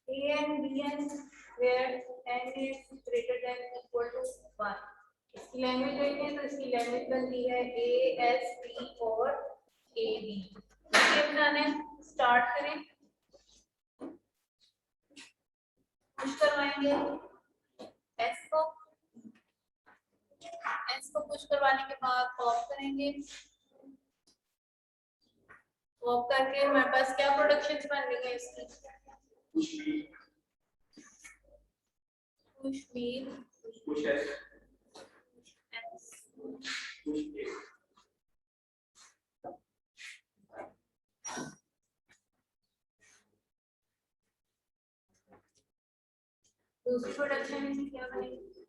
A and B and where n is greater than equal to 1. इसकी language देखें तो इसकी लैंग्वेज बनती है A S B और A B। ये बनाना है, स्टार्ट करें, पुश करवाएंगे S को पुश करवाने के बाद पॉप करेंगे, पॉप करके हमारे पास क्या प्रोडक्शंस बन रही है इसकी, push B push S push A दूसरी प्रोडक्शन क्या बनेगी,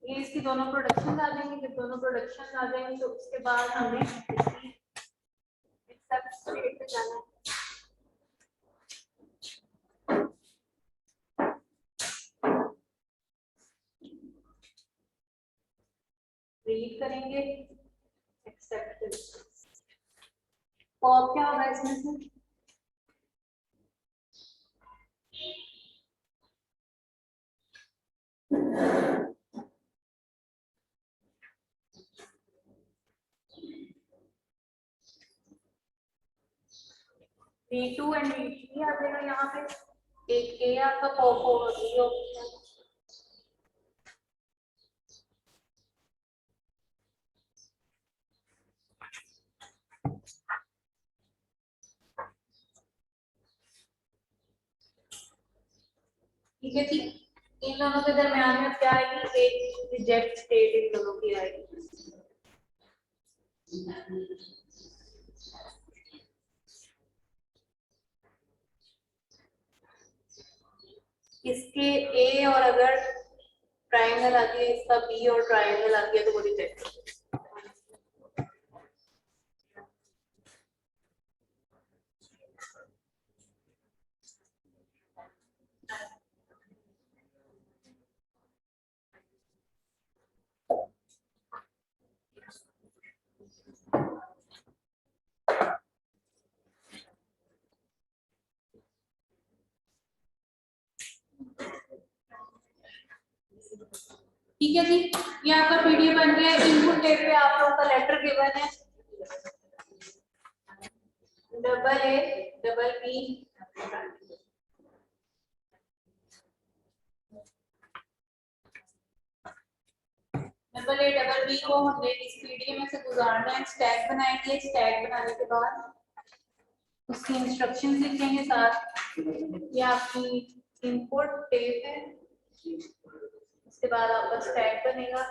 ये इसकी दोनों प्रोडक्शन आ जाएंगे। जब दोनों प्रोडक्शन आ जाएंगे तो उसके बाद हमें इसकी एक्सेप्ट स्टेट पे जाना है। रीड करेंगे एक्सेप्ट, पॉप क्या होगा इसमें से, V2 एंड V3 आ जाएगा। यहाँ पे एक A आपका पॉप होगा, B ऑप्शन, ठीक है। ठीक, इन दोनों के दरमियान में क्या आएगी, एक रिजेक्ट स्टेट इन दोनों की आएगी। इसके A और अगर ट्रायंगल आ गया, इसका B और ट्रायंगल आ गया तो वो रिजेक्ट। ठीक है जी, ये आपका पीडीएफ बन गया है। इनपुट डेट पे आप लोगों का लेटर गिवन है, double A double B, double A double B को हमने इस पीडीएफ में से गुजारना है। स्टैक बनाएंगे, स्टैक बनाने के बाद उसकी इंस्ट्रक्शंस लिखेंगे साथ। ये आपकी इनपुट टेप है, उसके बाद आपका स्टैक बनेगा।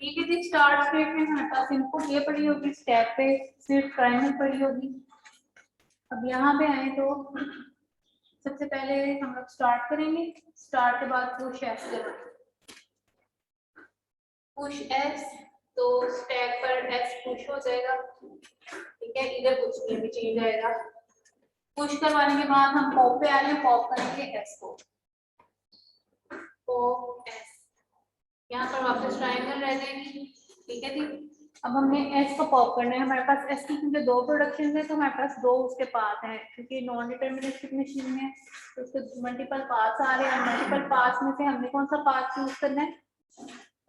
ठीक है जी, स्टार्ट स्टेट में हमारे पास इनपुट ये पड़ी होगी, स्टैक पे सिर्फ ट्रायंगल पड़ी होगी। अब यहाँ पे आए तो सबसे पहले हम लोग स्टार्ट करेंगे, स्टार्ट के बाद पुश एस करेंगे, पुश एस तो स्टैक पर एस पुश हो जाएगा, ठीक है, इधर कुछ नहीं भी चेंज आएगा। पुश करवाने के बाद हम पॉप पे आ रहे हैं, पॉप करेंगे एस को, पॉप एस, यहाँ पर वापस ट्रायंगल रह जाएगी, ठीक है जी। अब हमने एस को पॉप करना है, हमारे पास एस की क्योंकि दो प्रोडक्शन है तो हमारे पास दो उसके पाथ हैं, क्योंकि नॉन डिटरमिनिस्टिक मशीन में तो उसके मल्टीपल पाथ्स आ रहे हैं। मल्टीपल पाथ्स में से हमने कौन सा पाथ चूज करना है,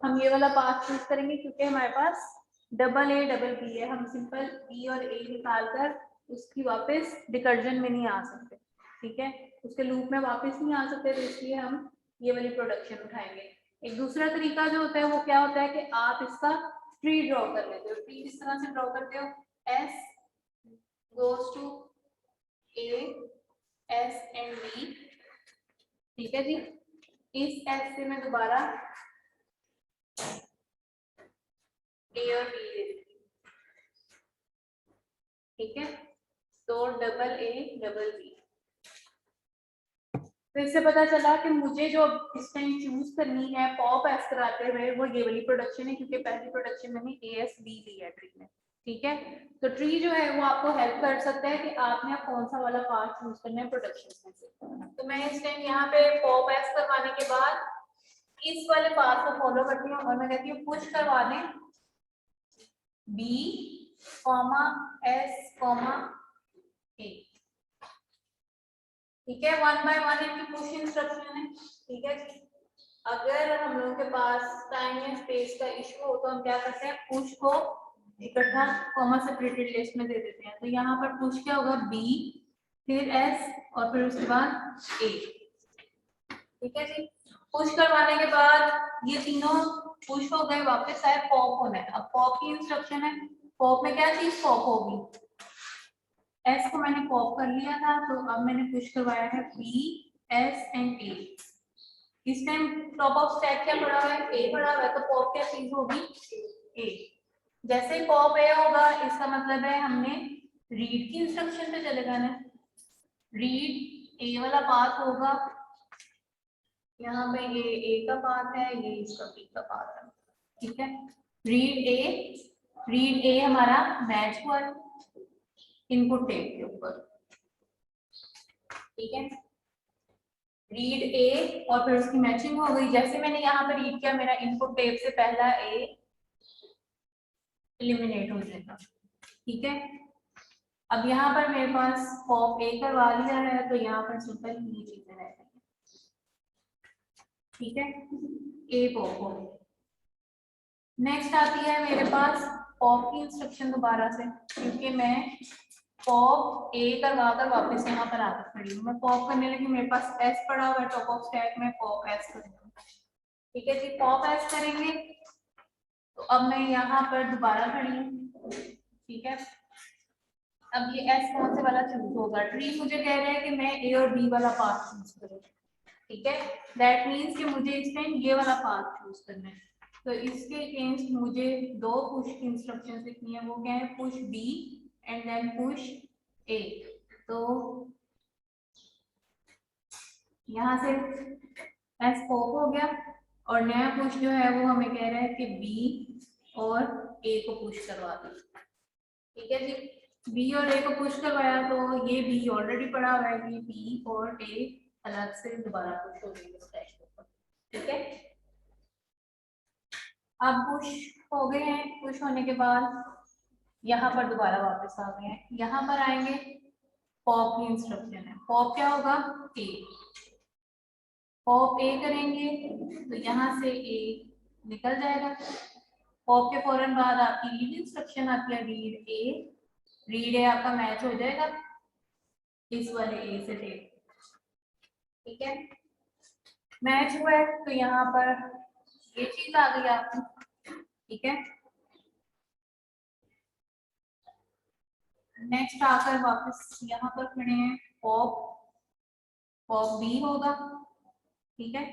हम ये वाला पाथ चूज करेंगे क्योंकि हमारे पास डबल ए डबल बी है, हम सिंपल बी और ए निकाल कर उसकी वापस रिकर्जन में नहीं आ सकते, ठीक है, उसके लूप में वापस नहीं आ सकते, तो इसलिए हम ये वाली प्रोडक्शन उठाएंगे। एक दूसरा तरीका जो होता है वो क्या होता है कि आप इसका ट्री ड्रॉ कर लेते हो। ट्री किस तरह से ड्रॉ करते हो, S goes to A, S and B, ठीक है जी। इस S से मैं दोबारा A और B ले लेती हूँ, ठीक है। तो डबल A डबल B, तो इससे पता चला कि मुझे जो इस टाइम चूज करनी है पॉप एस कराते हुए वो ये वाली प्रोडक्शन है, क्योंकि पहली प्रोडक्शन मैंने ASB ली है ट्री में, ठीक है। तो ट्री जो है वो आपको हेल्प कर सकता है कि आपने कौन सा वाला पार्ट चूज करना है प्रोडक्शन में से। तो मैं इस टाइम यहाँ पे पॉप एस करवाने के बाद इस वाले पार्ट को फॉलो करती हूँ और मैं कहती हूँ पुश करवा दें B, S, A, ठीक है। 1 बाय 1 इनकी पुश इंस्ट्रक्शन है, ठीक है जी। अगर हम लोगों के पास टाइम या स्पेस का इशू हो तो हम क्या करते हैं, पुश को इकट्ठा कॉमा सेपरेटेड लिस्ट में दे देते हैं। तो यहाँ पर पुश क्या होगा, B, फिर S और फिर उसके बाद A, ठीक है जी। पुश करवाने के बाद ये तीनों पुश हो गए, वापस आए पॉप होना है। अब पॉप की इंस्ट्रक्शन है, पॉप में क्या चीज पॉप होगी, S को मैंने पॉप कर लिया था, तो अब मैंने पुश करवाया है B, S एंड A। इस टाइम टॉप ऑफ स्टैक क्या पड़ा हुआ है, A पड़ा हुआ है, तो पॉप क्या चीज होगी, A। जैसे ही पॉप A होगा इसका मतलब है हमने रीड की इंस्ट्रक्शन पे चले जाना है। रीड A वाला पाथ होगा, यहाँ पे ये A का पाथ है, ये इसका B का पाथ है, ठीक है। रीड A हमारा मैच हुआ है इनपुट टेप के ऊपर, ठीक है। रीड A और फिर उसकी मैचिंग हो गई। जैसे मैंने यहाँ पर रीड किया, मेरा इनपुट टेप से पहला A एलिमिनेट हो जाएगा, ठीक है। अब यहाँ पर मेरे पास पॉप A करवा लिया है, तो यहाँ पर सिंपल ये चीजें रह गई, ठीक है। A पॉप हो गई। नेक्स्ट आती है मेरे पास पॉप की इंस्ट्रक्शन दोबारा से, क्योंकि मैं पॉप A करवा कर वापस यहाँ पर आकर खड़ी हूँ। मैं पॉप करने लगी, मेरे पास S पड़ा हुआ है टॉप ऑफ स्टैक में, पॉप S करूँगी, ठीक है जी। पॉप S करेंगे तो अब मैं यहाँ पर दोबारा खड़ी हूँ, ठीक है। अब ये S कौन से वाला चूज होगा, ट्री मुझे कह रहे हैं कि मैं A और B वाला पाथ चूज करूँ, ठीक है। दैट मीन्स कि मुझे इस टाइम ये वाला पाथ चूज करना है। तो इसके अगेंस्ट मुझे दो पुश की इंस्ट्रक्शंस लिखनी है, वो क्या है, push B and then push A। तो यहाँ से S पॉप हो गया और नया पुश जो है वो हमें कह रहा है कि B और A को पुश करवा दो, ठीक है जी। B और A को पुश करवाया तो ये B ऑलरेडी पड़ा हुआ है, ये B और A अलग से दोबारा पुश हो गई स्टैक के ऊपर, ठीक है। अब पुश हो गए हैं, पुश होने के बाद यहाँ पर दोबारा वापस आ गए हैं। यहाँ पर आएंगे, पॉप की इंस्ट्रक्शन है, पॉप क्या होगा, A। पॉप A करेंगे तो यहाँ से A निकल जाएगा। पॉप के फौरन बाद आपकी रीड इंस्ट्रक्शन आती है, रीड A आपका मैच हो जाएगा इस वाले A से टेप, ठीक है। मैच हुआ है तो यहाँ पर ये चीज आ गई आपकी, ठीक है। नेक्स्ट आकर वापस यहाँ पर खड़े हैं, पॉप B होगा, ठीक है।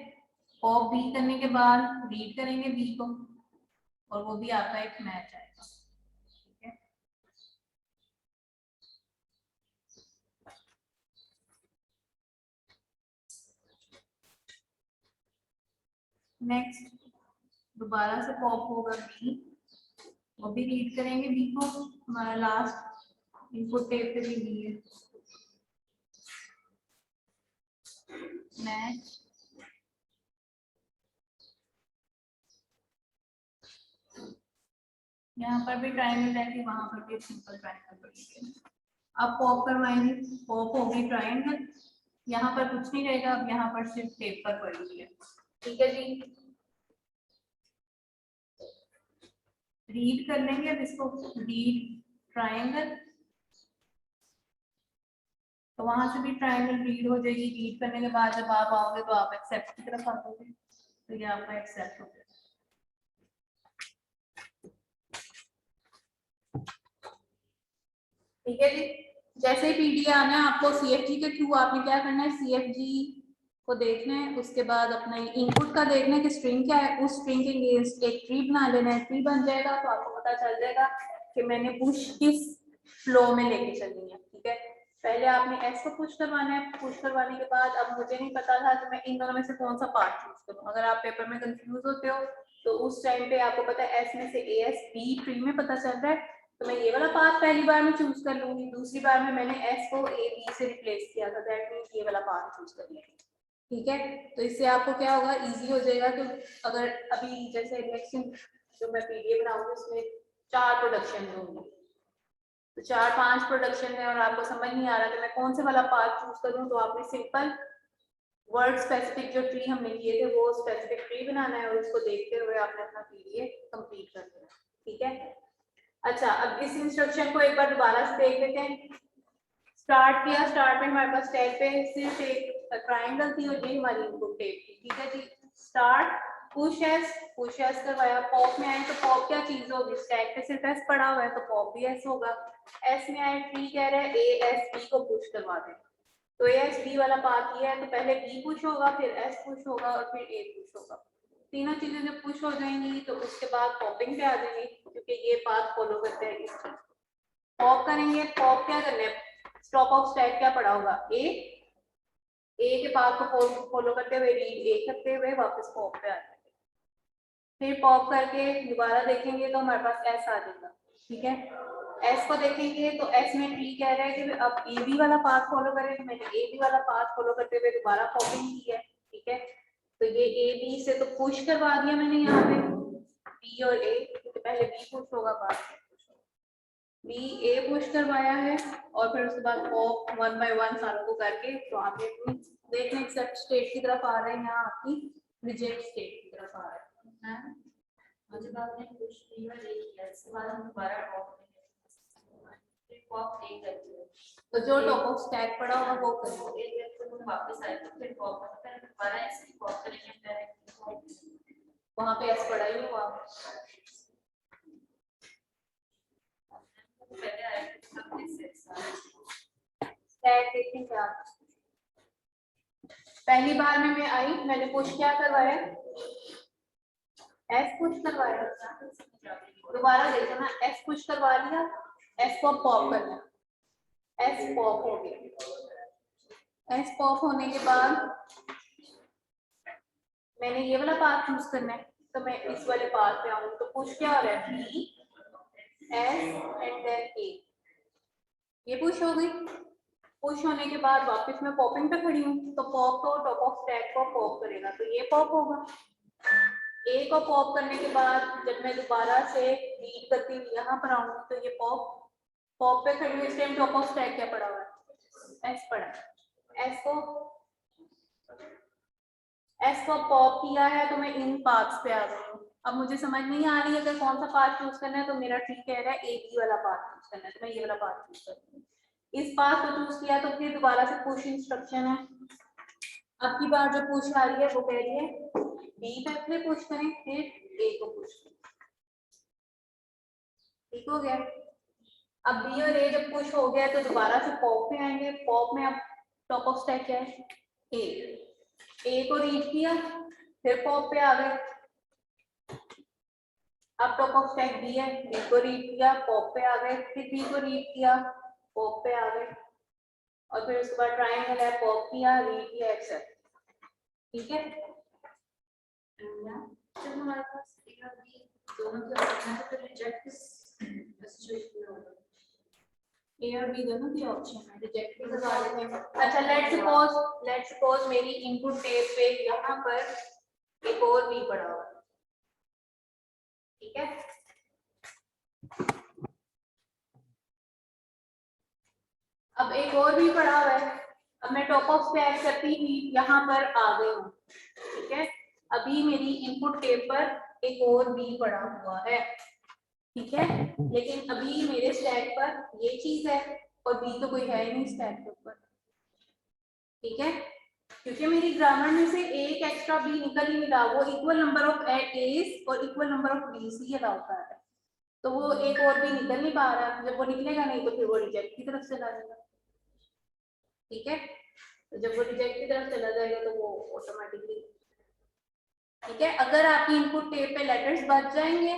पॉप B करने के बाद रीड करेंगे B को और वो भी आपका एक मैच आएगा, ठीक है। नेक्स्ट दोबारा से पॉप होगा B, वो भी रीड करेंगे B को, हमारा लास्ट इनपुट टेप पे भी B है, मैच। यहाँ पर भी ट्रायंगल रहेगी, वहां पर भी सिंपल ट्रायंगल बनेगी। अब पॉप करवाएंगे, पॉप होगी ट्रायंगल, यहाँ पर कुछ नहीं रहेगा, अब यहाँ पर सिर्फ टेप पर पड़ी है, ठीक है जी। रीड कर लेंगे अब इसको, रीड ट्रायंगल, तो वहां से भी ट्रायंगल रीड हो जाएगी। रीड करने के बाद जब आप आओगे तो आप एक्सेप्ट की तरफ आ जाओगे, तो ये आपका एक्सेप्ट हो गया। ठीक है जी, जैसे ही पीडीए आना है आपको सीएफजी के थ्रू आपने क्या करना है, सीएफजी को देखना है, उसके बाद अपना इनपुट का देखना है कि स्ट्रिंग क्या है, उस स्ट्रिंग के अगेंस्ट एक ट्री बना लेना है। ट्री बन जाएगा तो आपको पता चल जाएगा कि मैंने पुश किस फ्लो में लेके चलनी है। ठीक है, पहले आपने एस को पुश करवाना है, पुश करवाने के बाद अब मुझे नहीं पता था कि मैं इन दोनों में से कौन सा पार्ट चूज करूं। अगर आप पेपर में कंफ्यूज होते हो तो उस टाइम पे आपको पता है एस में से ए एस बी ट्री में पता चल रहा है, तो मैं ये वाला पाथ पहली बार में चूज कर लूंगी, दूसरी बार में मैंने एस को ए बी से रिप्लेस किया था, दैट मींस ये वाला पाथ चूज कर लिया। ठीक है, तो इससे आपको क्या होगा, इजी हो जाएगा। तो अगर अभी जैसे नेक्स्ट जो मैं पीडीएफ बनाऊंगी उसमें 4 प्रोडक्शन दूंगी, तो 4-5 प्रोडक्शन है और आपको समझ नहीं आ रहा कि मैं कौन से वाला पार्ट चूज करूं, तो आपने सिंपल वर्ड स्पेसिफिक जो ट्री हमने लिए थे वो स्पेसिफिक ट्री बनाना है और उसको देखते हुए आपने अपना पीडीएफ कंप्लीट कर देना। ठीक है, अच्छा अब इस इंस्ट्रक्शन को एक बार दोबारा से देख लेते हैं। स्टार्ट किया, स्टार्ट में हमारे पास टैग पे सिर्फ एक ट्रायंगल थी और ये हमारी इनपुट टैग थी। ठीक है जी, स्टार्ट पुश एस करवाया, पॉप में आए तो पॉप क्या चीज होगी, स्टैक पे सिर्फ एस पड़ा हुआ है तो पॉप भी एस होगा। एस में आए ट्री कह रहे हैं ए एस बी को पुश करवा दें, तो ए एस बी वाला पार्ट ये है, तो पहले बी पुश होगा, फिर एस पुश होगा और फिर ए पुश होगा। तीनों चीजें जब पुश हो जाएंगी तो उसके बाद पॉपिंग पे आ जाएंगे, क्योंकि ये पाथ फॉलो करते हैं इस चीज को। पॉप करेंगे, पॉप क्या करना है, स्टॉप ऑफ स्टैक क्या पड़ा होगा, ए के पाथ को फॉलो करते हुए रीड ए करते हुए वापस पॉप पे आ जाएंगे, फिर पॉप करके दोबारा देखेंगे तो हमारे पास एस आ जाएगा। ठीक है, एस को देखेंगे तो एस में ट्री कह रहा है कि अब ए बी वाला पाथ फॉलो करें, तो मैंने ए बी वाला पाथ फॉलो करते हुए दोबारा पॉपिंग की है। ठीक है, तो ये ए बी से तो पुश करवा दिया मैंने यहाँ पे बी और ए, क्योंकि पहले बी पुश होगा बाद में बी ए पुश करवाया है, और फिर उसके बाद पॉप 1 बाय 1 सारों को करके तो आप देखने एक्सेप्ट स्टेट की तरफ आ रहे हैं, यहाँ आपकी रिजेक्ट स्टेट की तरफ आ रहा है। मुझे बात ने पुश किया किया, इसके बाद हम दोबारा पॉप करेंगे, फिर पॉप नहीं करते, तो जो टॉप ऑफ स्टैक पड़ा होगा वो करेंगे, तो एक लेफ्ट को वापस आए तो फिर पॉप करते हैं, दोबारा ऐसे पॉप करेंगे डायरेक्ट वहां पे एस पड़ा ही हुआ, पहले आए तो सब ऐसे स्टैक देखें क्या। पहली बार में मैं आई, मैंने पुश क्या करवाया, एस पुश करवाया, दोबारा देखो ना, एस पुश करवा लिया, एस को पॉप करना, एस पॉप हो गया। एस पॉप होने के बाद मैंने ये वाला पाथ चूज करना है, तो मैं इस वाले पाथ पे आऊंगी, तो पुश क्या हो रहा है, बी एस एंड देन ए, ये पुश हो गई। पुश होने के बाद वापस मैं पॉपिंग पे खड़ी हूँ, तो पॉप तो टॉप ऑफ स्टैक को पॉप करेगा, तो ये पॉप होगा। ए को पॉप करने के बाद जब मैं दोबारा से रीड करती हूँ यहाँ पर आऊंगी, तो ये पॉप पे खड़ी हूँ, इस टाइम टॉप ऑफ स्टैक क्या पड़ा हुआ है, एस पड़ा है। एस को पॉप किया है तो मैं इन पाथ्स पे आ गई हूँ। अब मुझे समझ नहीं आ रही है कि कौन सा पाथ चूज करना है, तो मेरा ठीक कह रहा है ए बी वाला पाथ चूज करना है, तो मैं ये वाला पाथ चूज करती हूँ। इस पाथ को चूज किया तो फिर दोबारा से पुश इंस्ट्रक्शन है। अब की बार जो पुश आ रही है वो कह रही है बी पे पहले पुश करें, फिर ए को पुश करें। ठीक हो गया। अब बी और ए जब पुश हो गया तो दोबारा से पॉप पे आएंगे, पॉप में अब टॉप ऑफ स्टैक क्या है, ए को रीड किया, फिर पॉप पे आ गए। अब टॉप ऑफ स्टैक बी है, बी को रीड किया, पॉप पे आ गए, फिर बी को रीड किया, पॉप पे आ गए, और फिर उसके बाद ट्रायंगल है, पॉप किया, रीड किया, एक्सेप्ट। ठीक है, जब हमारे पास ए और बी दोनों के ऑप्शन है तो रिजेक्ट सिचुएशन में होगा, ए और बी दोनों के ऑप्शन है, रिजेक्ट भी करवा लेते हैं। अच्छा लेट्स सपोज मेरी इनपुट टेप पे यहाँ पर एक और बी पड़ा हुआ है, ठीक है। अब एक और भी पड़ा हुआ है, अब मैं टॉप ऑफ स्टैक करती हुई यहाँ पर आ गई हूँ, ठीक है। अभी मेरी इनपुट टेप पर एक और बी पड़ा हुआ है, ठीक है, लेकिन अभी मेरे स्टैक पर ये चीज है और बी तो कोई है ही नहीं स्टैक के ऊपर, ठीक है। क्योंकि मेरी ग्रामर में से एक एक्स्ट्रा बी निकल ही नहीं रहा, वो इक्वल नंबर ऑफ एज और इक्वल नंबर ऑफ बीस ही अलाउ कर रहा है, तो वो एक और भी निकल नहीं पा रहा। जब वो निकलेगा नहीं तो फिर वो रिजेक्ट की तरफ चला जाएगा। ठीक है, तो जब वो रिजेक्ट की तरफ चला जाएगा तो वो ऑटोमेटिकली, ठीक है, अगर आपकी इनपुट टेप पे लेटर्स बच जाएंगे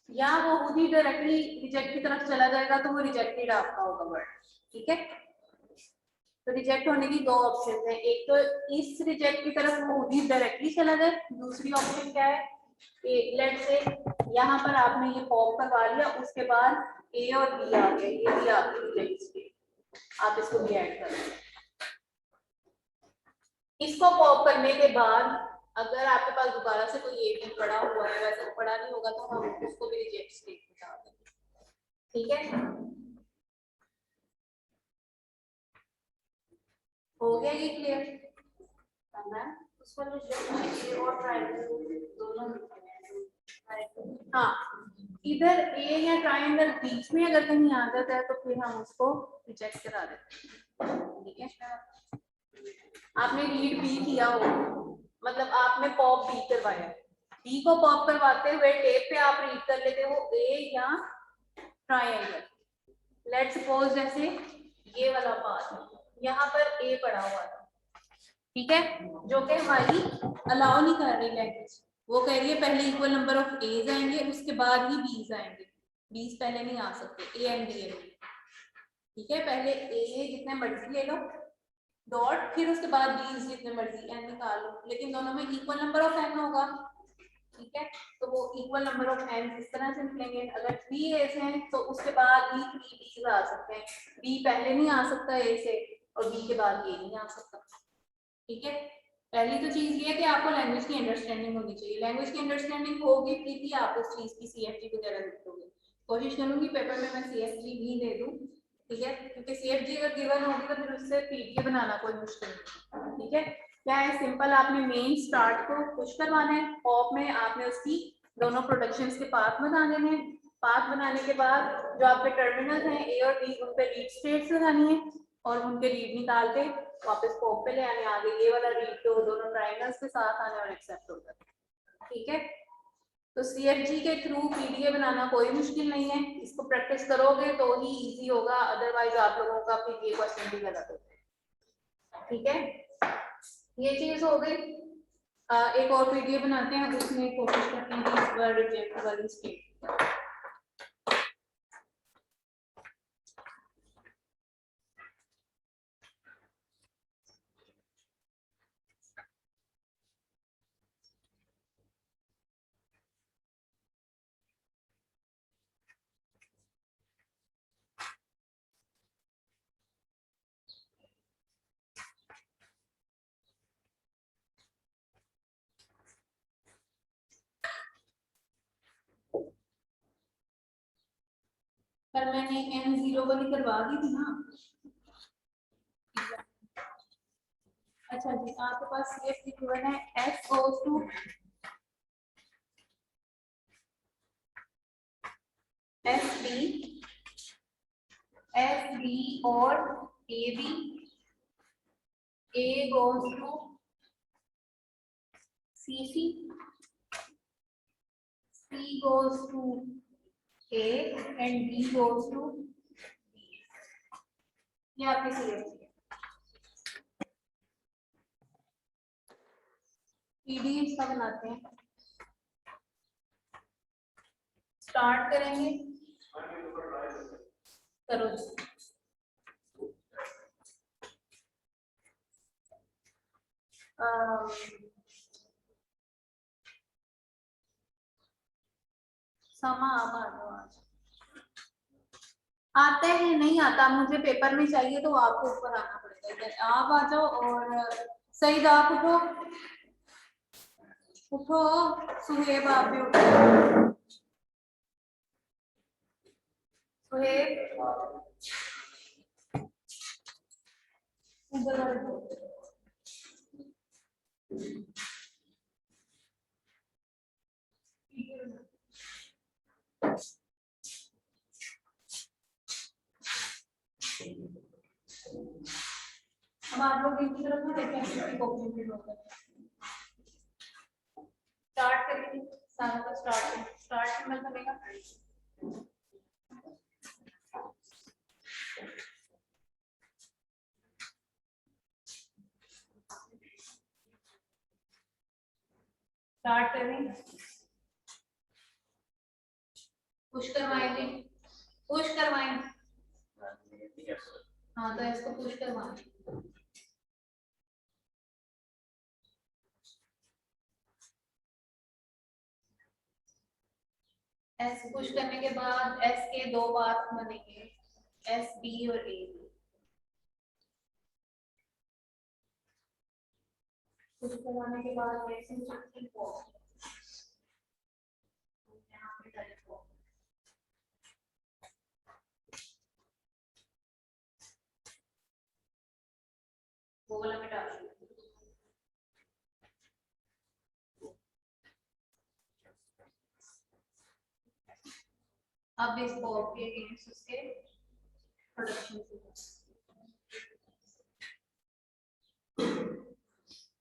या वो खुद ही डायरेक्टली रिजेक्ट की तरफ चला जाएगा तो वो रिजेक्टेड आपका होगा वर्ड। ठीक है, तो रिजेक्ट होने की दो ऑप्शन है, एक तो इस रिजेक्ट की तरफ वो खुद ही डायरेक्टली चला जाए, दूसरी ऑप्शन क्या है कि लेट से यहाँ पर आपने ये पॉप करवा लिया, उसके बाद ए और बी आ गया, ये भी आपकी रिजेक्ट स्टेट, आप इसको भी ऐड कर लें। इसको पॉप करने के बाद अगर आपके पास दोबारा से कोई ए बी पड़ा हुआ है, वैसे पड़ा नहीं होगा तो हम उसको भी रिजेक्ट स्टेट में डाल देंगे। ठीक है, हो गया ये क्लियर? उसका जो ए और ट्रायंगल दोनों हाँ, इधर ए या ट्रायंगल बीच में अगर कहीं आ जाता है तो फिर हम उसको रिजेक्ट करा देते हैं। ठीक है, आपने रीड बी किया हो, मतलब आपने पॉप बी करवाया, बी को पॉप करवाते हुए टेप पे आप रीड कर लेते हो ए या ट्रायंगल। लेट्स सपोज जैसे ये वाला पार्ट यहाँ पर ए पड़ा हुआ था, ठीक है, जो कि हमारी अलाउ नहीं कर रही लैंग्वेज, वो कह रही है पहले इक्वल नंबर ऑफ एज आएंगे उसके बाद ही बीज आएंगे, बीज पहले नहीं आ सकते, ए एंड बी। ठीक है, पहले ए जितने मर्जी ले लो डॉट, फिर उसके बाद बीज जितने मर्जी एन निकाल लो, लेकिन दोनों में इक्वल नंबर ऑफ एन होगा। ठीक है, तो वो इक्वल नंबर ऑफ एन इस तरह से निकलेंगे, अगर 3 एज हैं तो उसके बाद ही 3 बीज आ सकते हैं, बी पहले नहीं आ सकता ए से और बी के बाद ए नहीं आ सकता। ठीक है, पहली तो चीज ये है कि आपको लैंग्वेज की अंडरस्टैंडिंग होनी चाहिए, लैंग्वेज की अंडरस्टैंडिंग होगी फिर ही आप उस चीज की सीएफजी वगैरह लिखोगे। कोशिश करूंगी पेपर में मैं सीएफजी भी दे दूं, ठीक है, क्योंकि सीएफजी अगर गिवन होगी तो फिर उससे पीडीए बनाना कोई मुश्किल नहीं। ठीक है, क्या है, सिंपल आपने मेन स्टार्ट को पुश करवाना है, पॉप में आपने उसकी दोनों प्रोडक्शंस के पाथ बना देने हैं, पाथ बनाने के बाद जो आपके टर्मिनल हैं ए और बी उन पे रीड स्टेट्स लगानी है और उनके रीड निकाल के वापस पॉप पे ले आने, आगे ये वाला रीड तो दोनों ट्रायंगल्स के साथ आने और एक्सेप्ट होगा। ठीक है, तो सीएफजी के थ्रू पीडीए बनाना कोई मुश्किल नहीं है, इसको प्रैक्टिस करोगे तो ही इजी होगा, अदरवाइज आप लोगों का फिर ये क्वेश्चन भी गलत होता है। ठीक है, ये चीज हो गई। एक और पीडीए बनाते हैं, उसमें कोशिश करते हैं कि इस बार रिजेक्ट वाली स्टेट पर मैंने n0 वाली करवा दी थी ना। अच्छा जी, आपके पास सीएफजी गिवन है s goes to SB और AB, A goes to CC, C goes to A and B goes to B। ये आपकी सीएफजी है। पीडी इसका बनाते हैं, स्टार्ट करेंगे, करो जी। समा आप आ जाओ आज। आता है नहीं आता, मुझे पेपर में चाहिए तो आपको ऊपर आना पड़ेगा, इधर आप आ जाओ। और सईद आप उठो, उठो, सुहेब आप भी उठो, सुहेब उधर बैठो। अब आप लोग की तरफ ना देखें किसी को कंप्लीट होता है। स्टार्ट करेंगे सारा का स्टार्ट में बनेगा। स्टार्ट करें, पुश करवाएंगे, पुश करवाएं। हाँ तो इसको पुश करवाएं। एस पुश करने के बाद एस के दो पार्ट बनेंगे, एस बी और ए। पुश करवाने के बाद वो वाला मिटा दो। अब इस बॉब के अगेंस्ट उसके प्रोडक्शन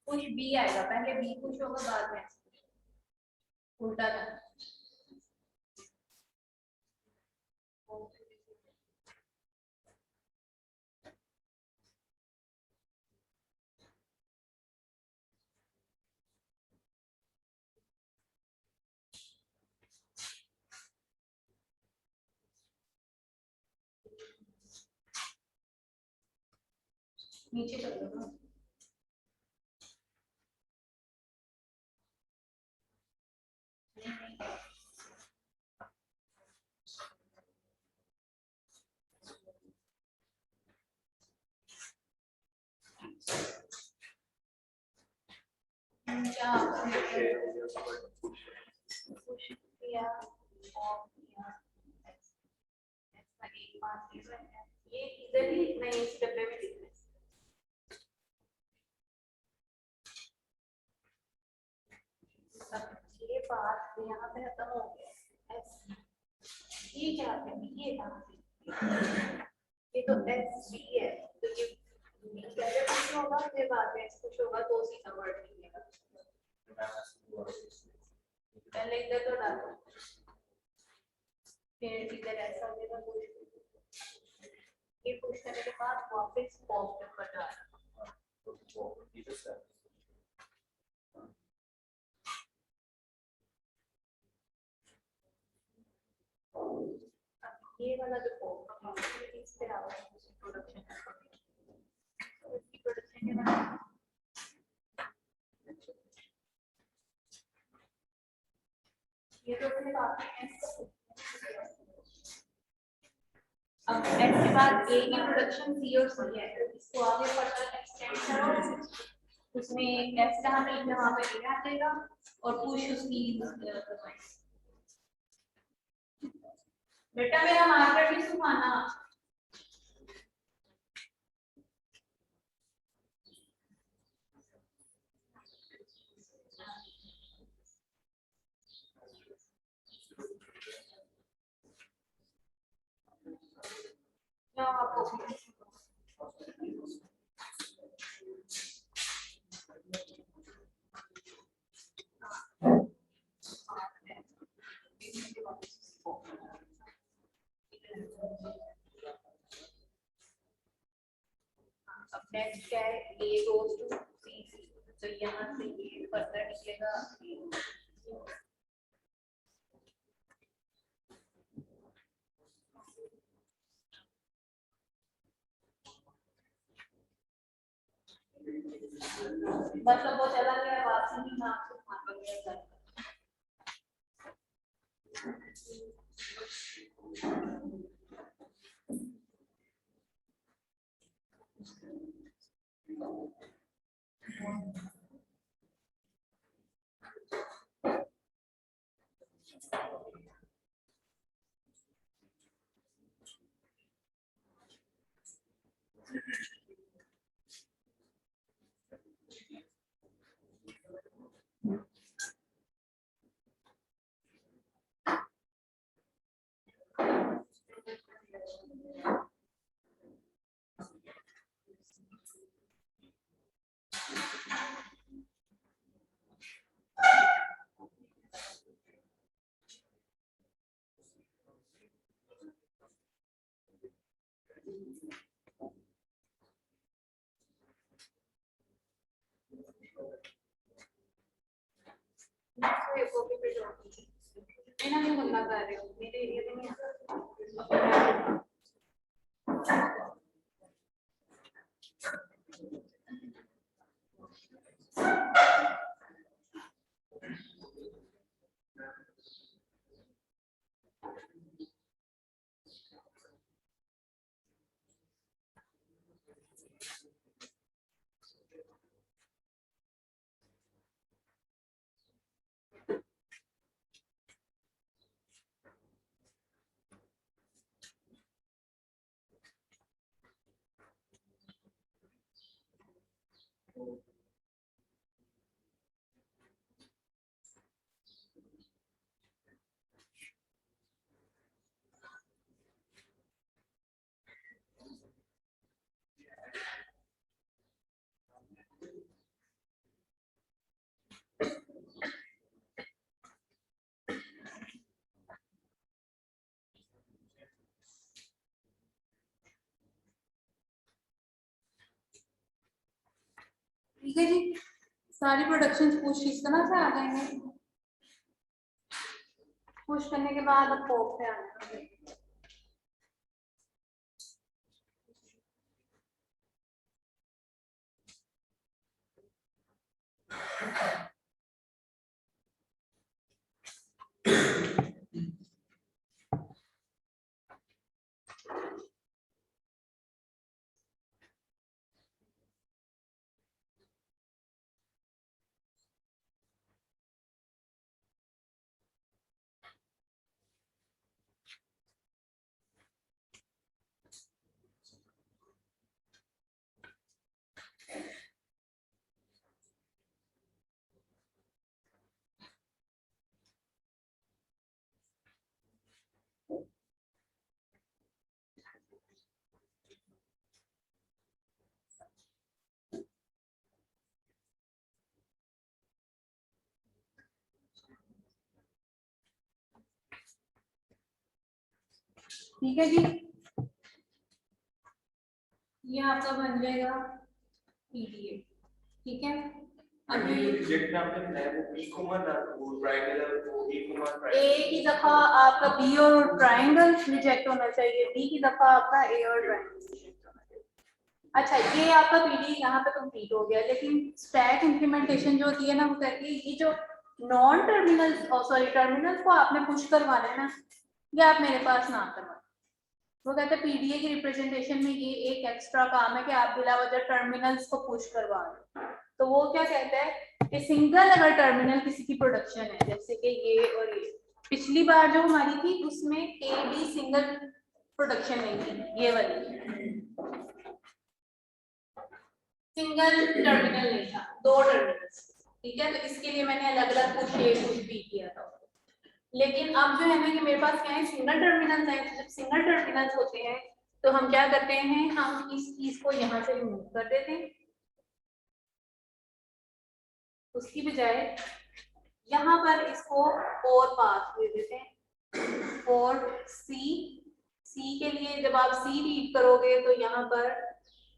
पुश बी आएगा, पहले बी पुश होगा बाद में उल्टा करना। नीचे कर दो ना। क्या पुश किया और किया, ये इधर ही नहीं इस डब्बे में लिखना है। ये बात यहाँ पे खत्म हो गया। ये क्या है, ये कहाँ से, ये तो एस बी है, तो ये पहले कुछ होगा फिर बाद में कुछ होगा तो उसी का वर्ड लिखेगा। पहले इधर तो डालो, फिर इधर ऐसा हो जाएगा पुश, ये पुश करने के बाद वापस पॉप पर डालना। ये वाला जो पॉप इस तरह प्रोडक्शन इसकी प्रोडक्शन के बाद ये तो अपने बात है। अब एस के बाद ए की प्रोडक्शन सी और सी है, इसको आगे फर्दर एक्सटेंड करो, उसमें एस जहाँ पे वहाँ पे ए आ जाएगा और पुश उसकी बेटा मेरा मार्कर भी सुखाना। अब नेक्स्ट क्या है, ए गोज टू सी सी, तो यहाँ से ये फर्दर निकलेगा बस। अब वो चला गया, वापसी नहीं ना आपको मार्कर गया। ਇਹਨਾਂ ਨੂੰ ਗੱਲਾਂ ਕਰ ਰਹੇ ਹੋ ਮੇਰੇ ਏਰੀਆ ਤੇ ਨਹੀਂ ਆ ठीक है जी सारी प्रोडक्शन पुश इस तरह से आ जाएंगे पुश करने के बाद अब पॉप पे आना है ठीक है जी ये आपका बन जाएगा पीडीए ठीक है अभी रिजेक्ट में आपने बनाया वो बी कॉमा ना वो ट्रायंगल है वो ए कॉमा ए ट्रायंगल की दफा आपका बी और ट्रायंगल रिजेक्ट होना चाहिए बी की दफा आपका ए और ट्रायंगल रिजेक्ट होना चाहिए अच्छा ये आपका पीडी यहाँ पे कंप्लीट हो गया लेकिन स्टैक इंप्लीमेंटेशन जो होती है ना वो कहती है ये जो नॉन टर्मिनल सॉरी टर्मिनल को आपने पुश करवाना है ना ये आप मेरे पास ना करवाएं वो कहते हैं पीडीए की रिप्रेजेंटेशन में ये एक एक्स्ट्रा काम है कि आप बिला वजह टर्मिनल्स को पुश करवा रहे तो वो क्या कहता है कि सिंगल अगर टर्मिनल किसी की प्रोडक्शन है जैसे कि ये और ये पिछली बार जो हमारी थी उसमें ए बी सिंगल प्रोडक्शन नहीं थी ये वाली सिंगल टर्मिनल नहीं था दो टर्मिनल्स ठीक है तो इसके लिए मैंने अलग अलग पुश ए पुश बी किया था लेकिन अब जो है ना कि मेरे पास क्या है सिंगल टर्मिनल्स हैं तो जब सिंगल टर्मिनल्स होते हैं तो हम क्या करते हैं हम इस चीज को यहाँ से रिमूव कर देते हैं उसकी बजाय यहाँ पर इसको और पाथ दे देते हैं और सी के लिए जब आप सी रीड करोगे तो यहाँ पर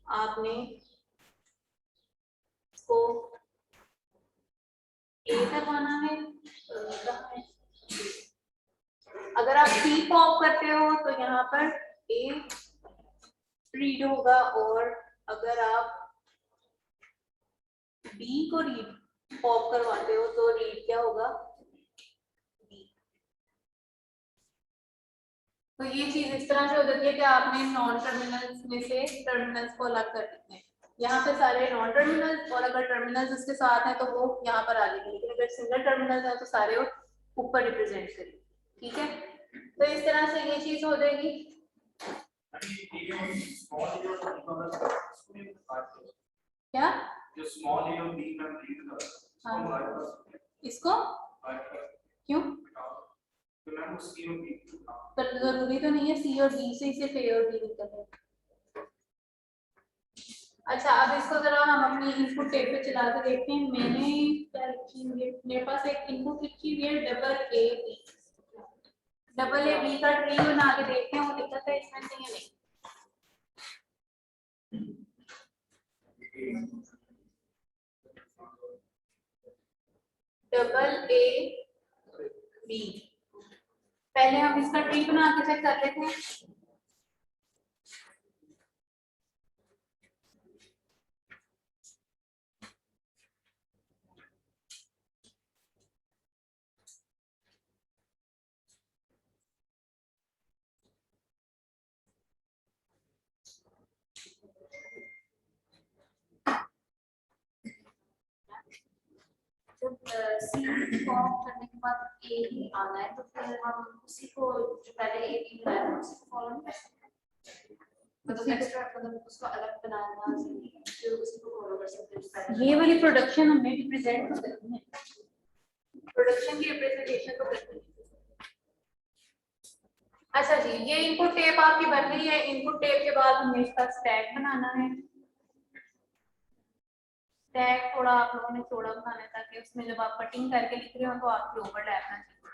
आपने इसको ए करवाना है अगर आप सी पॉप करते हो तो यहाँ पर ए रीड होगा और अगर आप बी को रीड पॉप करवाते हो तो रीड क्या होगा बी तो ये चीज इस तरह से हो जाती है कि आपने नॉन टर्मिनल्स में से टर्मिनल्स को अलग कर देते हैं यहाँ पे सारे नॉन टर्मिनल्स और अगर टर्मिनल्स इसके साथ हैं तो वो यहाँ पर आ जाएंगे लेकिन अगर सिंगल टर्मिनल्स है तो सारे ऊपर रिप्रेजेंट करेंगे ठीक है तो इस तरह से ये चीज हो जाएगी क्या जो स्मॉल ए और बी का रीड कर हाँ। इसको क्यों तो मैं वो सी और बी पर जरूरी तो नहीं है सी और बी से सिर्फ ए और बी निकलते हैं अच्छा अब इसको जरा हम अपनी इनपुट टेप पे चला के देखते हैं मैंने क्या लिखी हुई है मेरे पास एक इनपुट लिखी हुई है डबल ए बी का ट्री बना के देखते हैं वो दिक्कत है इसमें नहीं है AA B। पहले हम इसका ट्री बना के चेक कर लेते हैं। जब सी फॉर्म करने के बाद ए ही आना है तो फिर हम उसी को जो पहले ए बी बनाया था उसी को फॉलो नहीं कर सकते, मतलब एक्स्ट्रा मतलब उसको अलग बनाना फिर उसी को फॉलो कर सकते हैं। ये वाली प्रोडक्शन हमें रिप्रेजेंट करनी है, प्रोडक्शन की रिप्रेजेंटेशन तो करनी है। अच्छा जी, ये इनपुट टेप आपकी बन गई है। इनपुट टेप के बाद हमें इसका स्टैक बनाना है। स्टैक थोड़ा आप लोगों ने चौड़ा बनाना है ताकि उसमें जब आप कटिंग करके लिख रहे हो तो आपकी ओवरलैप ना चाहिए।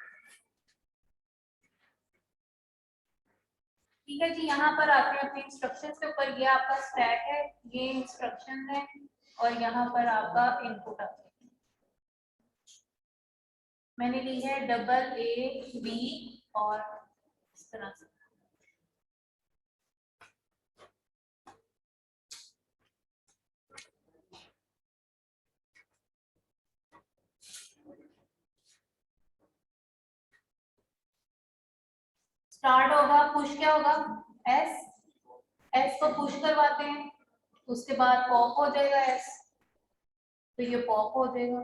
ठीक है जी, यहाँ पर आते हैं अपने इंस्ट्रक्शंस के ऊपर। ये आपका स्टैक है, ये इंस्ट्रक्शन है और यहाँ पर आपका इनपुट आता है। मैंने ली है AA B और इस तरह से। स्टार्ट होगा, पुश क्या होगा, एस को पुश करवाते हैं, उसके बाद पॉप हो जाएगा एस, तो ये पॉप हो जाएगा।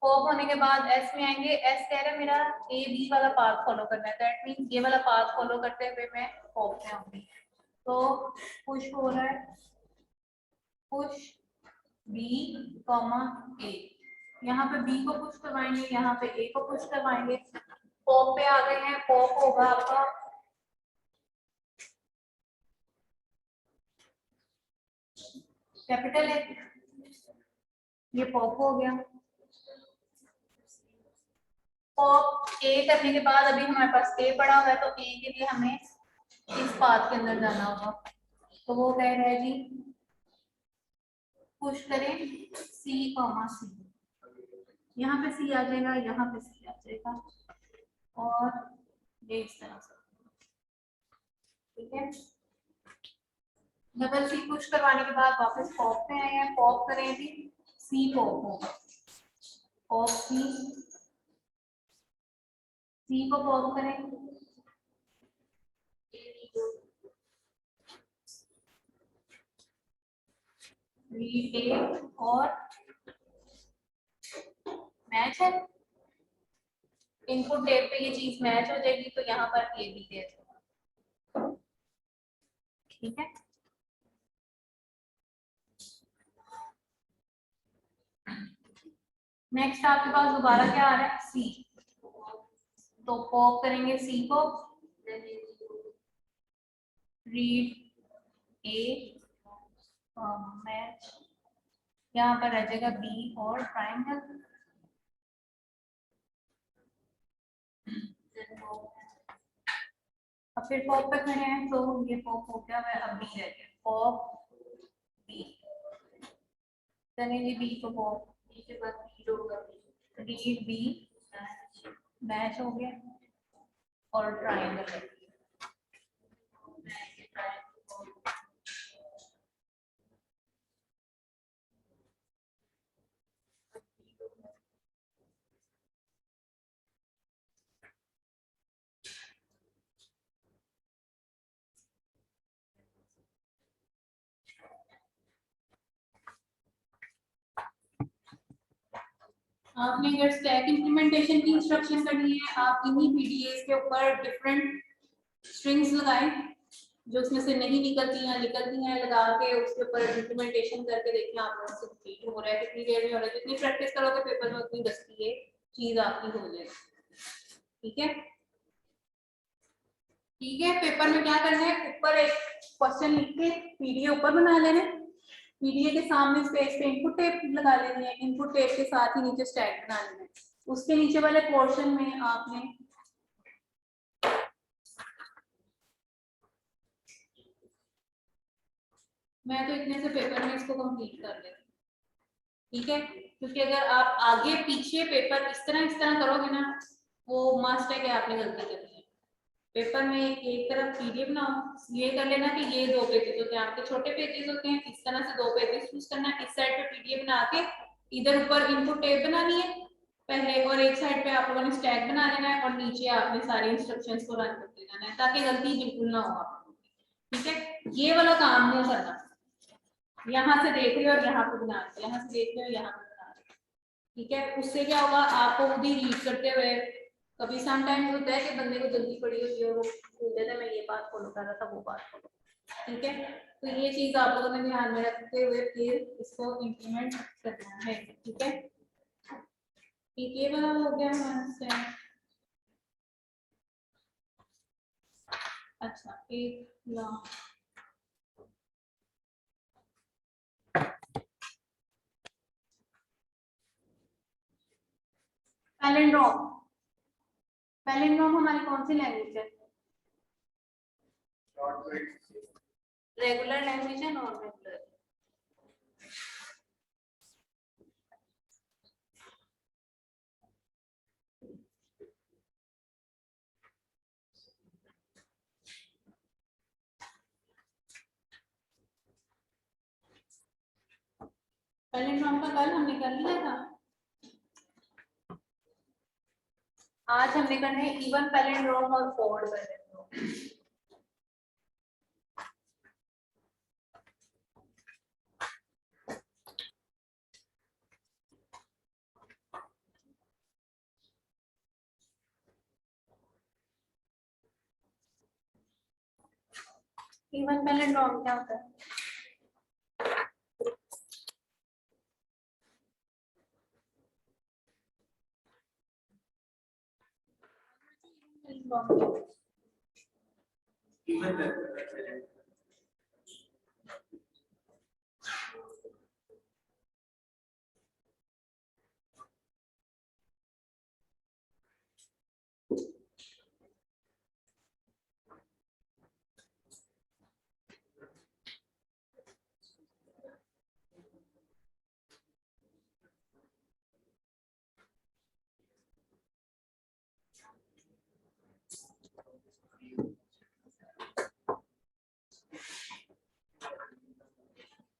पॉप होने के बाद एस में आएंगे। एस कह रहा है मेरा ए बी वाला पाथ फॉलो करना है, दैट मींस ये वाला पाथ फॉलो करते हुए मैं पॉप में आऊंगी। तो पुश हो रहा है, पुश बी कॉमा ए, यहाँ पे बी को पुश करवाएंगे, यहाँ पे ए को पुश करवाएंगे। पॉप पे आ गए हैं, पॉप होगा आपका कैपिटल है, ये पॉप हो गया। पॉप ए करने के बाद अभी हमारे पास ए पड़ा हुआ है, तो ए के लिए हमें इस पाथ के अंदर जाना होगा। तो वो कह रहा है जी पुश करें सी कॉमा सी, यहाँ पे सी आ जाएगा, यहाँ पे सी आ जाएगा और ये इस तरह से। ठीक है, डबल सी पुश करवाने के बाद वापस पॉप पे आए हैं। पॉप करें जी, सी पॉप होगा, पॉप सी को पॉप करें, रीड ए और मैच है, इनपुट टेप पे ये चीज मैच हो जाएगी तो यहाँ पर ए भी दे देगा। ठीक है, नेक्स्ट आपके पास दोबारा क्या आ रहा है, सी, तो पॉप करेंगे सी को, रीड ए मैच, यहाँ पर रह जाएगा बी और ट्रायंगल। अब फिर पॉप पे खड़े हैं तो ये पॉप हो गया, मैं अब बी रह गया, पॉप बी, जी बी को पॉप, के बाद रीड बी मैच हो गया और ट्रायंगल। आपने अगर स्टैक इंप्लीमेंटेशन की इंस्ट्रक्शन करनी है, आप इन्हीं पीडीएस के ऊपर डिफरेंट स्ट्रिंग्स लगाएं, जो उसमें से नहीं निकलती हैं लगा के उसके ऊपर इंप्लीमेंटेशन करके देखें आप लोगों से कंप्लीट हो रहा है, कितनी देर में हो रहा है। जितनी प्रैक्टिस करोगे पेपर में उतनी दस्ती है चीज आपकी हो जाएगी। ठीक है, ठीक है, पेपर में क्या करना है, ऊपर एक क्वेश्चन लिख के पीडीए ऊपर बना लेना है, पीडीए के सामने स्पेस पे इनपुट टेप लगा लेनी है, इनपुट टेप के साथ ही नीचे स्टैक बना लेना है। उसके नीचे वाले पोर्शन में आपने मैं तो इतने से पेपर में इसको कंप्लीट कर लेती हूँ। ठीक है, क्योंकि अगर आप आगे पीछे पेपर इस तरह करोगे ना, वो मस्ट है कि आपने गलती करनी है। पेपर में एक तरफ पीडीएफ बनाओ, ये कर लेना कि ये 2 पेजेस होते हैं आपके, छोटे पेजेस होते हैं, इस तरह से 2 पेजेस चूज करना, इस साइड पे पीडीएफ बना के इधर ऊपर इनपुट टेप बनानी है पहले, और एक साइड पे आप लोगों ने स्टैक बना लेना है, और नीचे आपने सारे इंस्ट्रक्शंस को रन करते जाना है ताकि गलती बिल्कुल ना हो आप। ठीक है, ये वाला काम नहीं करना, यहाँ से देख रहे हो और यहाँ पे बना रहे हो, यहाँ से देख रहे हो यहाँ पे बना रहे हो। ठीक है, उससे क्या होगा, आपको खुद ही रीड करते हुए, कभी समटाइम्स होता है कि बंदे को जल्दी पड़ी होती है, वो भूल जाता है मैं ये बात फॉलो कर रहा था, वो बात फॉलो। ठीक है, तो ये चीज आप लोगों ने ध्यान में रखते हुए फिर इसको इम्प्लीमेंट करना है। ठीक है, ये वाला हो गया हमारा स्टेप। अच्छा, एक लॉ पैलिंड्रोम। पैलिंड्रोम हमारी कौन सी लैंग्वेज है? रेगुलर लैंग्वेज है, नॉन रेगुलर? पैलिंड्रोम का कल हमने कर लिया था, आज हमने करना है इवन पैलिंड्रोम और ऑड पैलिंड्रोम। इवन पैलिंड्रोम क्या होता है? Even the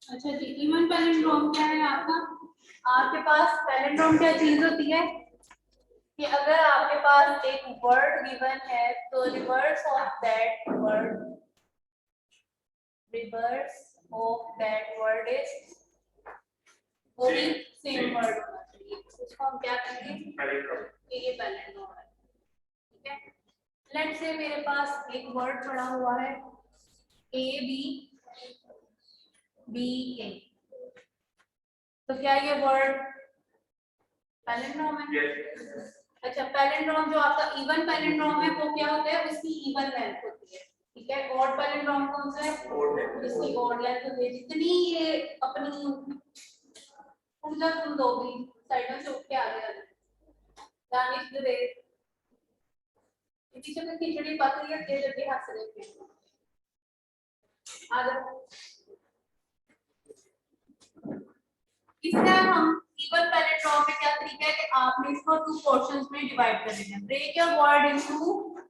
अच्छा जी, इवन पैलिंड्रोम क्या है आपका? आपके पास पैलिंड्रोम क्या चीज होती है कि अगर आपके पास एक वर्ड गिवन है तो reverse of that word is वो भी सेम वर्ड होना चाहिए, उसको हम क्या कहेंगे? ये पैलिंड्रोम है। ठीक है, लेट्स से मेरे पास एक वर्ड पड़ा हुआ है ABBA, तो क्या ये वर्ड पैलिंड्रोम है? अच्छा, पैलिंड्रोम जो आपका इवन पैलिंड्रोम है वो क्या होता है, उसकी इवन लेंथ होती है। ठीक है, ऑड पैलिंड्रोम कौन सा है? इसकी ऑड लेंथ होती है। जितनी ये अपनी ऊर्जा तुम दोगी साइडों से उठ के आगे दानिश दे पीछे में खिचड़ी पक रही है, तेज जल्दी हंस रहे थे आगे। इस तरह हम इवन पैलिंड्रोम में क्या तरीका है कि आपने इसको 2 पोर्शंस में डिवाइड कर देना है। Break your word into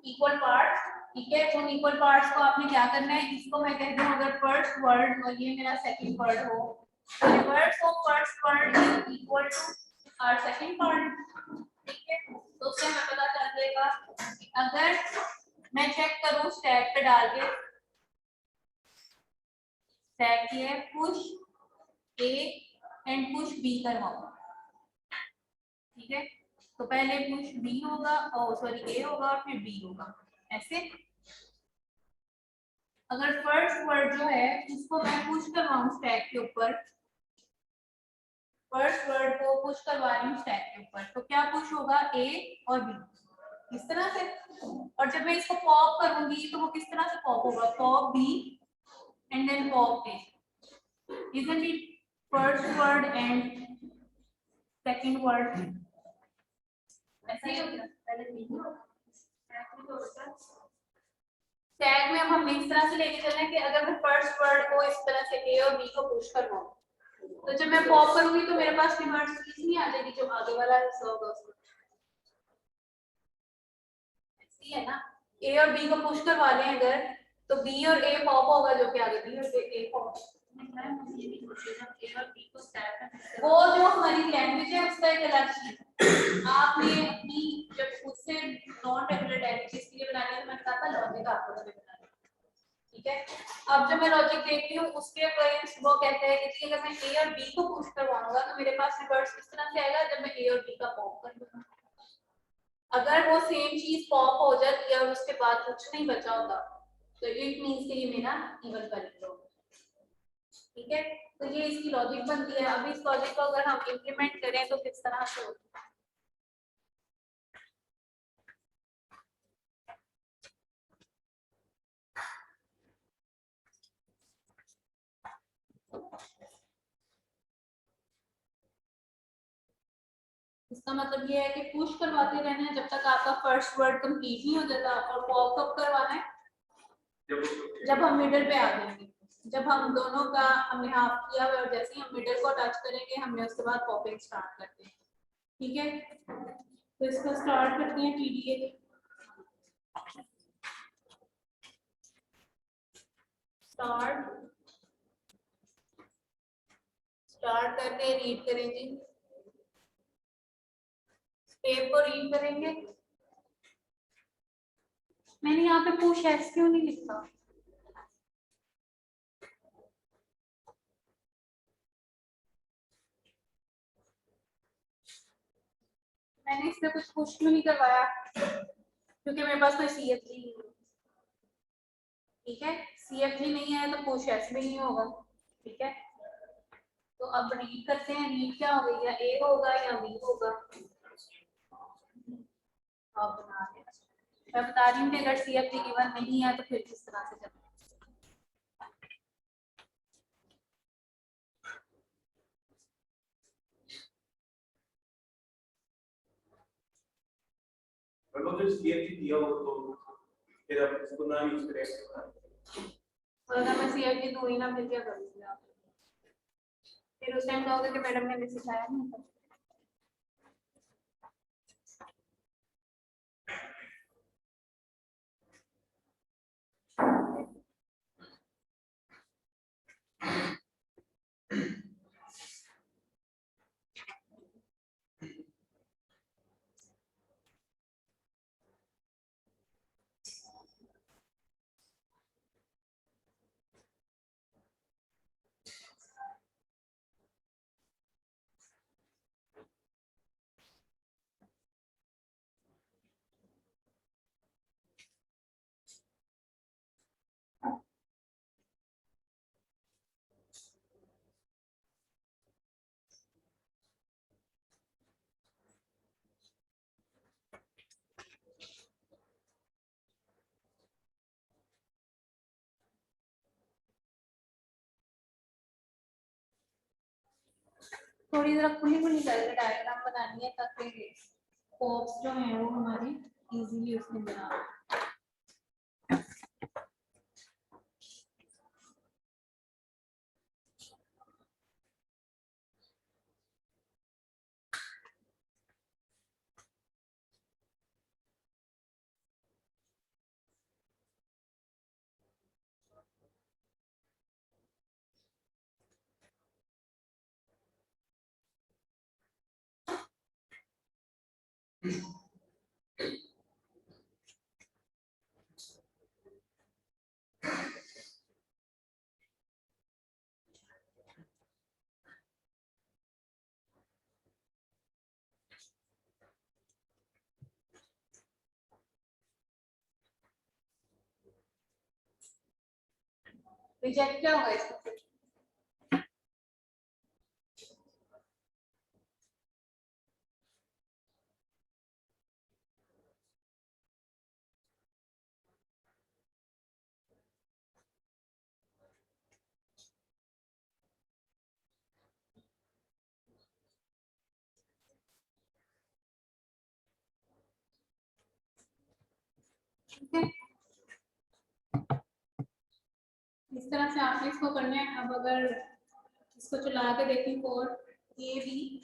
equal parts. ठीक है, उन इक्वल पार्ट्स को आपने क्या करना है, इसको मैं कहती हूँ अगर फर्स्ट वर्ड और ये मेरा सेकंड वर्ड हो, तो reverse of first word is equal to our second part. ठीक है, तो उससे हमें पता चल जाएगा कि अगर मैं चेक करूं स्टैक पे डाल के, स्टैक ये push A and push B करवाऊंगा। ठीक है, तो पहले पुश बी होगा और सॉरी ए होगा और फिर बी होगा, ऐसे। अगर फर्स्ट वर्ड जो है उसको मैं पुश करवाऊं स्टैक के ऊपर, फर्स्ट वर्ड को पुश करवा रही हूँ स्टैक के ऊपर, तो क्या पुश होगा? ए और बी, इस तरह से। और जब मैं इसको पॉप करूंगी तो वो किस तरह से पॉप होगा? Pop B and then pop A, isn't it? First word and second word ऐसा ही होगा। टैग में हम इस तरह से लेके चलना है कि अगर मैं फर्स्ट वर्ड को इस तरह से ए और बी को पुश करवाऊं तो जब मैं पॉप करूंगी तो मेरे पास रिवर्स चीज नहीं आ जाएगी, जो आगे वाला हिस्सा होगा उसको, ऐसी है ना। ए और बी को पुश करवा लें अगर, तो बी और ए पॉप होगा, जो कि आगे बी और ए पॉप। वो जो हमारी लैंग्वेज है उसका एक अलग चीज, आपने अपनी जब उससे नॉन रेगुलर लैंग्वेजेस के लिए बनानी है तो मैंने कहा था लॉजिक आपको बनाना है, ठीक है। अब जब मैं लॉजिक देखती हूँ उसके अगेंस्ट वो कहते हैं कि अगर मैं ए और बी को पुश करवाऊंगा तो मेरे पास रिवर्स किस तरह से आएगा, जब मैं ए और बी का पॉप कर दूंगा। अगर वो सेम चीज पॉप हो जाती है और उसके बाद कुछ नहीं बचा होता तो इट मींस कि ये मेरा इवन करेक्ट होगा, ठीक है। तो ये इसकी लॉजिक बनती है। अभी इस लॉजिक को अगर हम इंप्लीमेंट करें तो किस तरह से होता है। इसका मतलब ये है कि पुश करवाते रहना है जब तक आपका फर्स्ट वर्ड कंप्लीट नहीं हो जाता, और पॉप कब करवाना है, जब हम मिडिल पे आ जाएंगे। जब हम दोनों का हमने हाफ किया हुआ और जैसे ही हम मिडिल को टच करेंगे हमने उसके बाद पॉपिंग स्टार्ट करते हैं, ठीक है। तो इसको स्टार्ट करते हैं टीडीए। स्टार्ट करके रीड करें जी, स्टेप को रीड करेंगे। मैंने यहाँ पे पुश एस क्यों नहीं लिखा, मैंने इसमें कुछ पुश क्यों नहीं करवाया, क्योंकि मेरे पास कोई सी एफ जी नहीं है, ठीक है। सी एफ जी नहीं है तो पुश एस भी नहीं होगा, ठीक है। तो अब रीड करते हैं, रीड क्या होगा, या ए होगा या बी होगा। अब बना रहे हैं, मैं बता रही हूँ कि अगर सी एफ जी गिवन नहीं है तो फिर किस तरह से करना है। अगर सीएफटी दिया हो तो फिर आप इसको ना यूज करें। और अगर मैं सी एफ जी दूंगी ना फिर क्या करूँगी आप, फिर उस टाइम कहोगे कि मैडम ने हमें सिखाया नहीं था। थोड़ी जरा खुली खुली करके डायग्राम बनानी है ताकि पॉप्स जो हैं वो हमारी इजीली उसमें बना। रिजेक्ट क्या होगा इसमें, ठीक है। इस तरह से आपने इसको करना है। अब अगर इसको चला के देखें कोड ए बी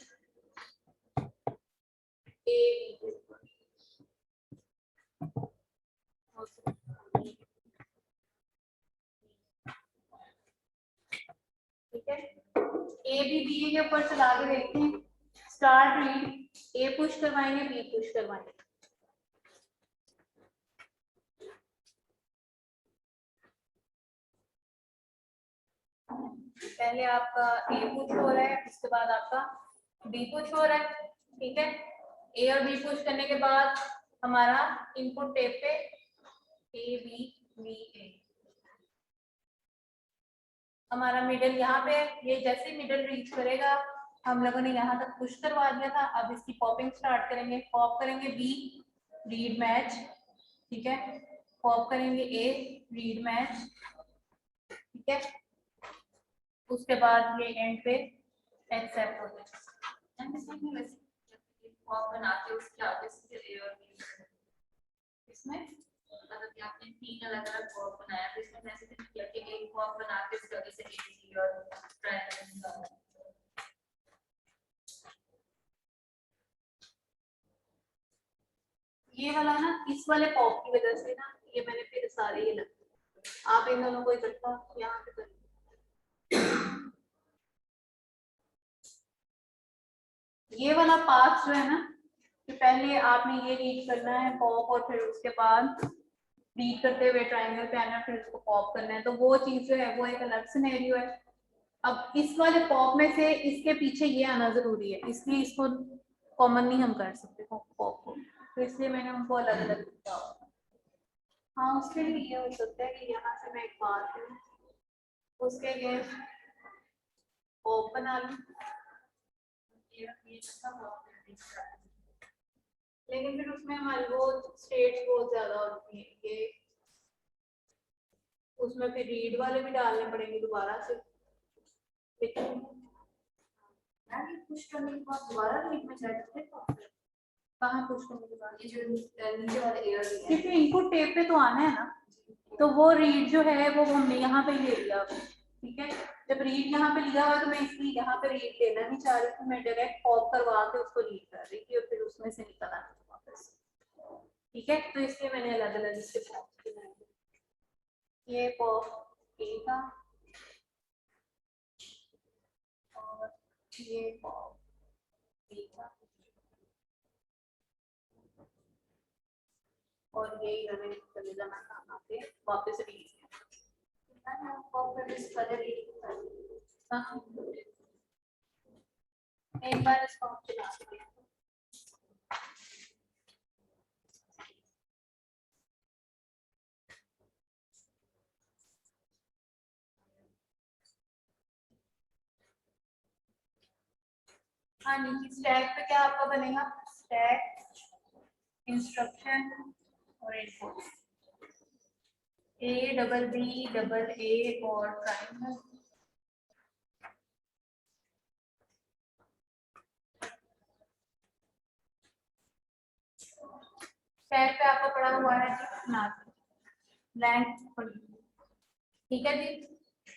ठीक है, ए बी के ऊपर चला के देखते हैं। स्टार्ट रीड, ए पुश करवाएंगे, बी पुश करवाएंगे। पहले आपका ए पुश हो रहा है, उसके बाद आपका बी पुश हो रहा है। ठीक है, ए और बी पुश करने के बाद हमारा इनपुट टेप पे ए बी बी ए, हमारा मिडल यहाँ पे है। ये जैसे ही मिडल रीच करेगा, हम लोगों ने यहाँ तक पुश करवा दिया था, अब इसकी पॉपिंग स्टार्ट करेंगे। पॉप करेंगे बी, रीड मैच। ठीक है, पॉप करेंगे ए, रीड मैच। ठीक है, उसके बाद ये एंड पे एक्सेप्ट हो जाएगा। फॉर्म बनाते उसके आगे से ए और बी इसमें मतलब कि आपने 3 अलग-अलग फॉर्म बनाया, तो इसमें मैंने सिर्फ किया कि एक फॉर्म बना के उसके आगे से ए बी और ट्रायंगल निकाला। ये वाला ना, इस वाले पॉप की वजह से ना, ये मैंने फिर सारे ये लगे, आप इन दोनों को इकट्ठा यहाँ पे करें। ये वाला पाथ जो है ना, कि पहले आपने ये रीड करना है पॉप, और फिर उसके बाद रीड करते हुए ट्रायंगल पे आना, फिर उसको पॉप करना है, तो वो चीज जो है वो एक अलग सिनेरियो है। अब इस वाले पॉप में से इसके पीछे ये आना जरूरी है, इसलिए इसको कॉमन नहीं हम कर सकते पॉप को, तो इसलिए मैंने उनको अलग अलग लिखा हुआ। हाँ, उसके लिए ये हो सकता है कि यहाँ से मैं एक बात करूँ, उसके लिए पॉप बना लूँ, ये सब फॉर्म है। लेकिन फिर उसमें हमारी वो स्टेट्स बहुत ज्यादा होती हैं, ये उसमें फिर रीड वाले भी डालने पड़ेंगे दोबारा से। लेकिन मैंने पुश करने के बाद दोबारा रीड में चेक करते हैं कहाँ पुश करने के बाद, ये जो नीचे वाले एयर है क्योंकि इनपुट टेप पे तो आना है ना, तो वो रीड जो है वो हमने यहाँ पे ले लिया। ठीक है, जब रीड यहाँ पे लिया हुआ, तो मैं इसलिए यहाँ पे रीड लेना नहीं चाह रही थी, मैं डायरेक्ट पॉप करवा के उसको रीड कर रही थी, और फिर उसमें से निकल आना था वापस। ठीक है, तो इसलिए मैंने अलग अलग इसके पॉप बनाए। ये पॉप ए का, और ये पॉप बी का, और यही हमें चले जाना था पे वापस रीड। मैंने फॉर्म में इस वाले रीड कर हाँ, एक बार इसको हम चला सकते हैं। हाँ, नीचे स्टैक पे क्या आपका बनेगा, स्टैक इंस्ट्रक्शन और input, A double B double A और ट्रायंगल। स्टैक पे आपका पड़ा हुआ है ब्लैंक। ठीक है जी,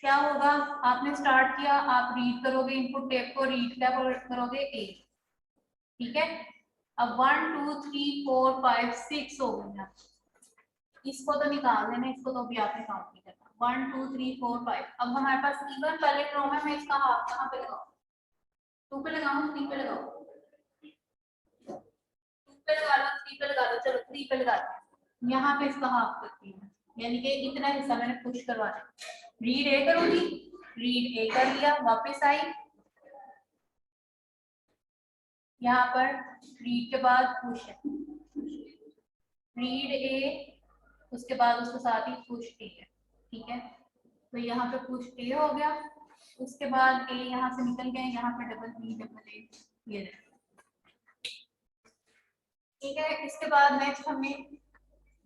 क्या होगा, आपने स्टार्ट किया, आप रीड करोगे इनपुट टेप को, रीड क्या करोगे ए। ठीक है, अब 1 2 3 4 5 6 हो गया, इसको तो निकाल देना, इसको तो भी आपने काउंट नहीं करना। 1 2 3 4 5, अब हमारे पास इवन पहले रो में मैं इसका हाफ कहाँ पे लगाऊं, 2 पे लगाऊं, 3 पे लगाऊं, 2 पे लगा लो, 3 पे लगा लो, चलो 3 पे लगा दो, यहाँ पे इसका हाफ करती हूँ, यानी कि इतना हिस्सा मैंने पुश करवाना। रीड ए करूंगी, रीड ए कर लिया, वापस आई, यहाँ पर रीड के बाद पुश है, रीड ए, उसके बाद उसके साथ ही पुश ए है। ठीक है, तो यहाँ पे पुश ए हो गया, उसके बाद ए यहाँ से निकल गए, यहाँ पे डबल बी डबल ए ये रहे। ठीक है, इसके बाद नेक्स्ट हमें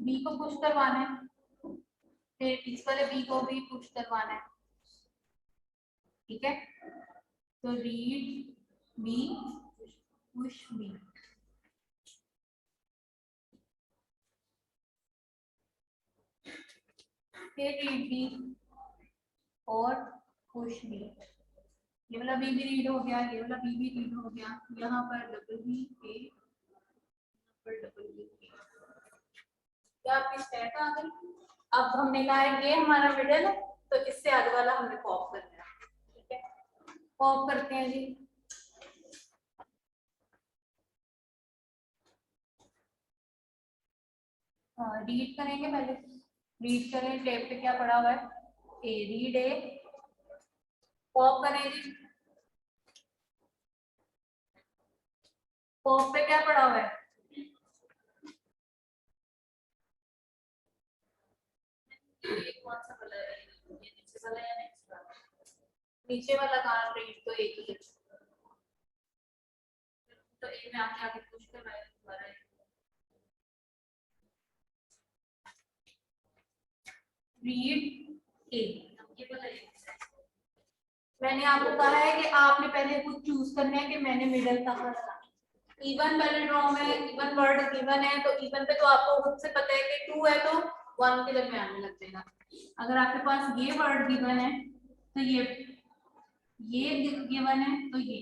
बी को पुश करवाना है, फिर इस वाले बी को भी पुश करवाना है। ठीक है, तो रीड बी पुश बी, फिर रीड बी और पुश बी। ये वाला बी भी रीड हो गया, ये वाला बी भी रीड हो गया, यहाँ पर डबल बी ए, पर डबल बी ए। क्या आपकी स्टेट आ गई? अब हमने कहा है ये हमारा मिडल है, तो इससे आगे वाला हमने पॉप करना है। ठीक है, पॉप करते हैं जी। रीड करेंगे पहले, रीड करें, टेप पे क्या पड़ा हुआ है, ए रीड ए, पॉप करें जी। पॉप पे क्या पड़ा हुआ है, ये कौन सा वाला है, ये नीचे वाला या नेक्स्ट वाला? नीचे वाला कहाँ, रीड तो एक ही है। तो एक में आके आगे पुश करना है दोबारा। रीड ए, ये वाला एक मैंने आपको कहा है कि आपने पहले कुछ चूज करना है कि मैंने मिडल कहाँ लगाना। इवन पैलिंड्रोम है, इवन वर्ड गिवन है, तो इवन पे तो आपको खुद से पता है कि 2 है तो 1 के दरमियान में लग जाएगा। अगर आपके पास ये वर्ड गिवन है तो ये गिवन है तो ये,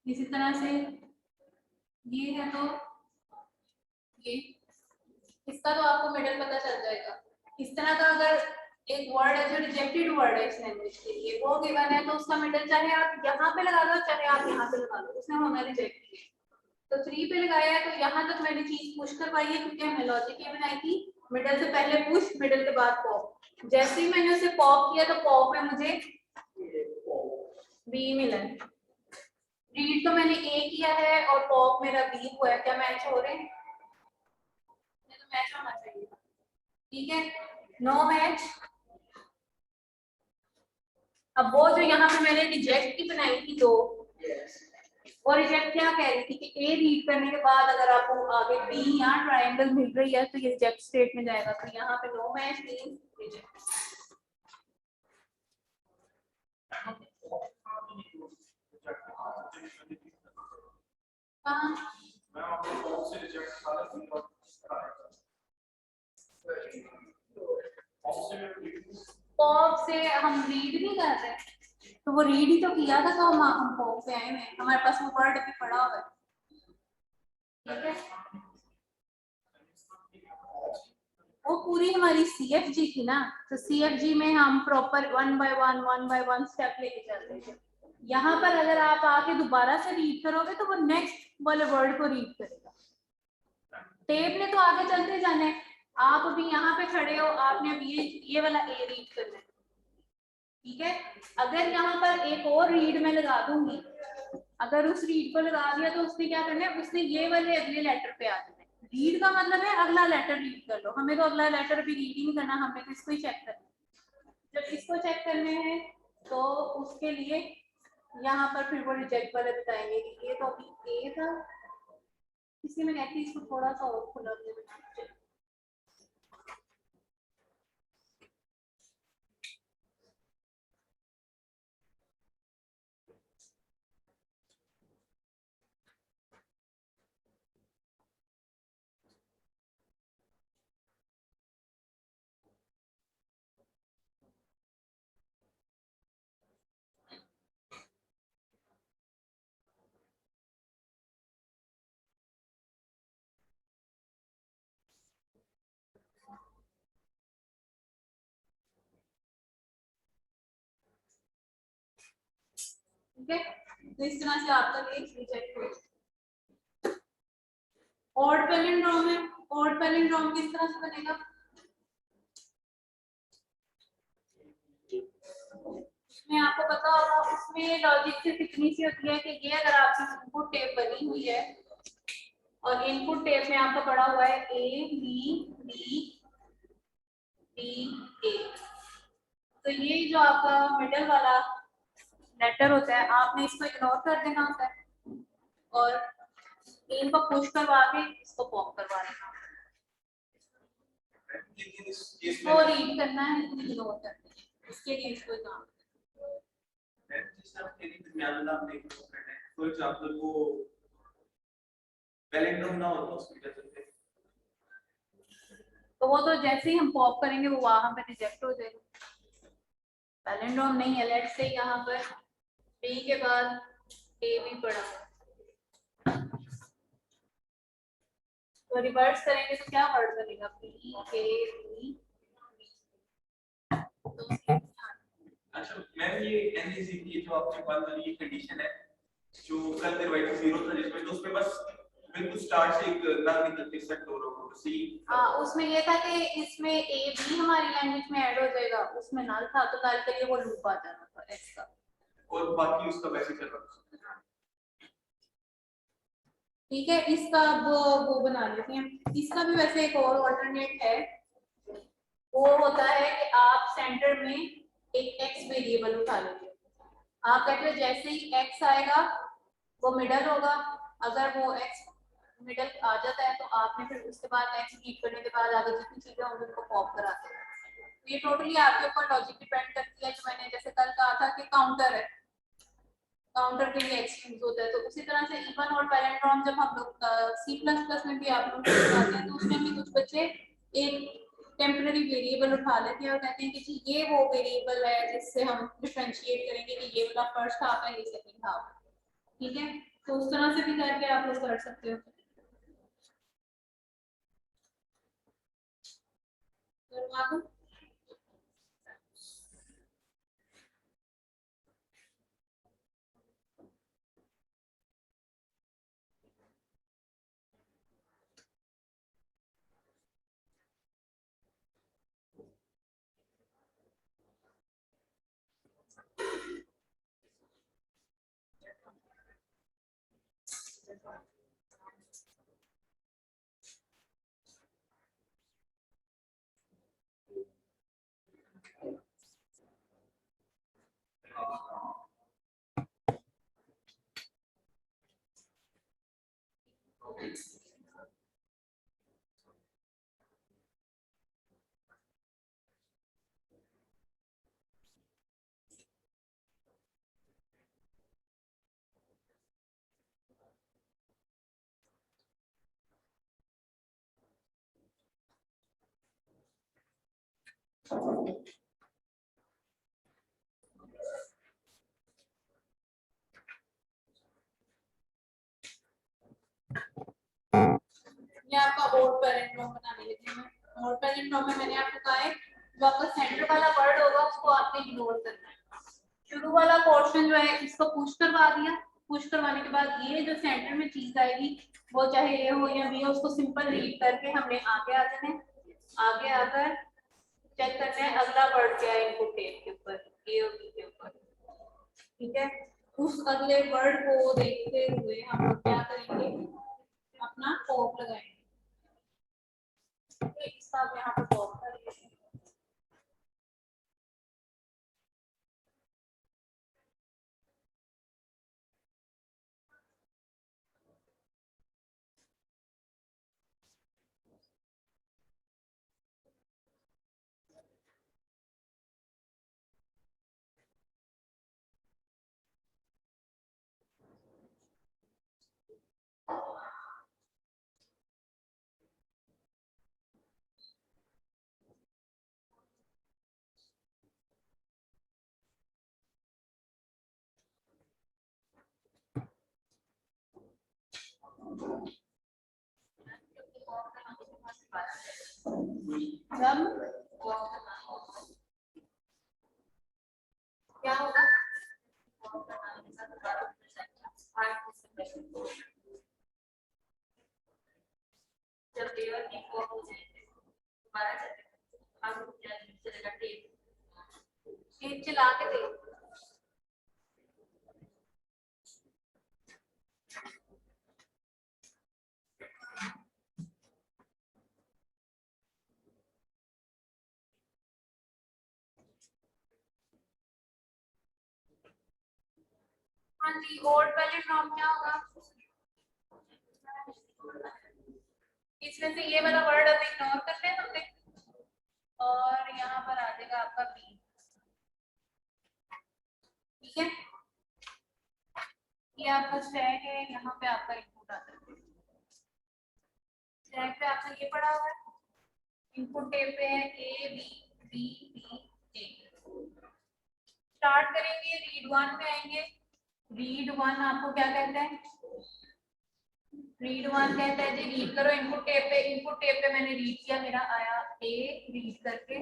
इसी तरह से ये है तो ये, इसका तो आपको मिडल पता चल जाएगा। इस तरह का अगर एक वर्ड है जो रिजेक्टेड वर्ड है इस लैंग्वेज के लिए, वो गिवन है तो उसका मिडल चाहे आप यहाँ पे लगा लो चाहे आप यहाँ पे लगा लो, उसने हमें रिजेक्ट किया तो 3 पे लगाया है, तो यहाँ तक मैंने चीज पुश करवाई है क्योंकि हमने लॉजिक ये बनाई थी मिडल से पहले पुश, मिडल के बाद पॉप। जैसे ही मैंने उसे पॉप किया तो पॉप में मुझे बी मिला है। रीड तो मैंने ए किया है और पॉप मेरा बी हुआ है, क्या मैच हो रहे हैं? ये तो मैच होना चाहिए, ठीक है, नो मैच। अब वो जो यहाँ पे मैंने रिजेक्ट की बनाई थी दो, और रिजेक्ट क्या कह रही थी कि ए रीड करने के बाद अगर आपको आगे बी या ट्रायंगल मिल रही है तो ये रिजेक्ट स्टेट में जाएगा, तो यहाँ पे नो मैच मींस रिजेक्ट। हाँ, मैं आपको कौन से रिजेक्ट सारा दिन पर पॉप से हम रीड नहीं कर रहे, तो वो रीड ही तो किया था तो हम पॉप पे आए हैं, हमारे पास वो वर्ड भी पड़ा हुआ है, ठीक है। वो पूरी हमारी CFG थी ना, तो CFG में हम प्रॉपर 1 बाय 1 स्टेप लेके चल रहे थे। यहाँ पर अगर आप आके दोबारा से रीड करोगे तो वो नेक्स्ट वाले वर्ड को रीड करेगा। टेप ने तो आगे चलते जाना है, आप अभी यहाँ पे खड़े हो, आपने अभी ये वाला ए रीड करना है, ठीक है। अगर यहाँ पर एक और रीड में लगा दूंगी, अगर उस रीड को लगा दिया तो उसने क्या करना है, उसने ये वाले अगले लेटर पे आ जाना है। रीड का मतलब है अगला लेटर रीड कर लो, हमें तो अगला लेटर भी रीड ही नहीं करना, हमें तो इसको ही चेक करना है। जब इसको चेक करने हैं तो उसके लिए यहाँ पर फिर वो रिजेक्ट वाले बताएंगे कि ये तो अभी ए था, इसलिए मैं कहती हूँ इसको थोड़ा सा और खुला देना चाहिए। ठीक है, तो इस तरह से आपका केस रिजेक्ट हो जाए। ऑड पैलिंड्रोम है, ऑड पैलिंड्रोम किस तरह से बनेगा, उसमें आपको पता होगा, उसमें लॉजिक सिर्फ इतनी सी होती है कि ये अगर आपकी इनपुट टेप बनी हुई है और इनपुट टेप में आपका पड़ा हुआ है A B D D A, तो ये जो आपका मिडल वाला लेटर होता है आपने इसको इग्नोर कर देना होता है और इनको पुश करवा के इसको पॉप करवा देना, लेकिन इस केस इसको में रीड करना है, इग्नोर करना है, इसके लिए इसको काम फॉर एग्जांपल वो पैलिंड्रोम ना हो तो उसमें क्या करते हैं? तो वो तो जैसे ही हम पॉप करेंगे वो वहां पे रिजेक्ट हो जाएगा। पैलिंड्रोम नहीं है, लेट्स से यहाँ पर बी के बाद ए भी पड़ा हुआ। तो रिवर्स करेंगे तो क्या वर्ड बनेगा, पी ए बी। अच्छा मैम ये n इज इक्वल जो आपने बात करी ये कंडीशन है जो कल डिवाइड 0 था जिसमें तो उसमें बस बिल्कुल स्टार्ट से एक नल निकल के सेट हो रहा होगा सी। हाँ उसमें ये था कि इसमें ए बी हमारी लैंग्वेज में ऐड हो जाएगा, उसमें नल था तो नल के लिए वो लूप आ जाना था एस का, और बाकी उसका वैसे चल रहा था। ठीक है। इसका अब वो बना लेते हैं, इसका भी वैसे एक और ऑल्टरनेट है। वो होता है कि आप सेंटर में एक एक्स वेरिएबल उठा लेते हो, आप कहते हो जैसे ही एक्स आएगा वो मिडल होगा, अगर वो एक्स मिडल आ जाता है तो आपने फिर उसके बाद एक्स रीड करने के बाद आगे जितनी चीजें होंगी उनको पॉप कराते हैं। तो ये टोटली आपके ऊपर लॉजिक डिपेंड करती है। जो मैंने जैसे कल कहा था कि काउंटर है, काउंटर के लिए एक्स यूज होता है, तो उसी तरह से इवन और पैरेंड्रोम जब हम लोग C++ में भी आप लोग सिखाते हैं तो उसमें भी कुछ बच्चे एक टेम्पररी वेरिएबल उठा लेते हैं और कहते हैं कि जी ये वो वेरिएबल है जिससे हम डिफरेंशिएट करेंगे कि ये वाला फर्स्ट हाफ है ये सेकंड हाफ, ठीक है। तो उस तरह से भी करके आप लोग कर सकते हो। करवा दूं? ये आपका ओड पैरेंड्रोम बनाने लगी हूं मैं। ओड पैरेंड्रोम में मैंने आपको कहा है जो आपका सेंटर वाला वर्ड होगा उसको आपने इग्नोर करना है। शुरू वाला पोर्शन जो है इसको पुश करवा दिया, पुश करवाने के बाद ये जो सेंटर में चीज आएगी वो चाहे ए हो या बी हो उसको सिंपल रीड करके हमने आगे आ जाना है। आगे आकर चेक करना है अगला वर्ड क्या है इनपुट टेप के ऊपर, ए और बी के ऊपर, ठीक है। उस अगले वर्ड को देखते हुए हम लोग क्या करेंगे, अपना पॉप लगाएंगे। इसका आप यहाँ पे पॉप कर लेते हैं। जब क्या होगा, जब लेयर की फॉर्म हो जाएगी दोबारा चलेगा, अब चलेगा टेप चला के देख। हाँ जी, ओड पैलिंड्रोम क्या होगा, इसमें से ये वाला वर्ड अब इग्नोर करते हैं हमने और यहाँ पर आ जाएगा आपका बी, ठीक है। ये आपका स्टैक है, यहाँ पे आपका इनपुट आता है। स्टैक पे आपने ये पढ़ा हुआ है, इनपुट टेप पे है A B B B A. Start करेंगे रीड वन पे आएंगे, रीड 1 आपको क्या कहता है? रीड 1 कहता है जी रीड करो इनपुट टेप पे मैंने रीड किया, मेरा आया ए, रीड करके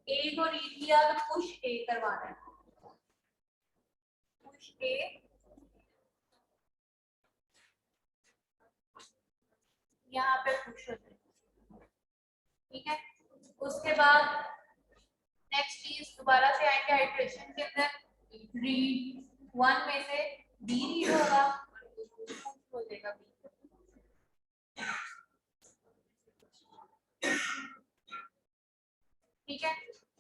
ए को रीड किया तो पुश ए करवाना है, पुश ए यहाँ पे पुश होता है, ठीक है। उसके बाद नेक्स्ट चीज दोबारा से आएंगे हाइड्रेशन के अंदर, रीड 1 में से बी रीड होगा, हो जाएगा बी, ठीक है।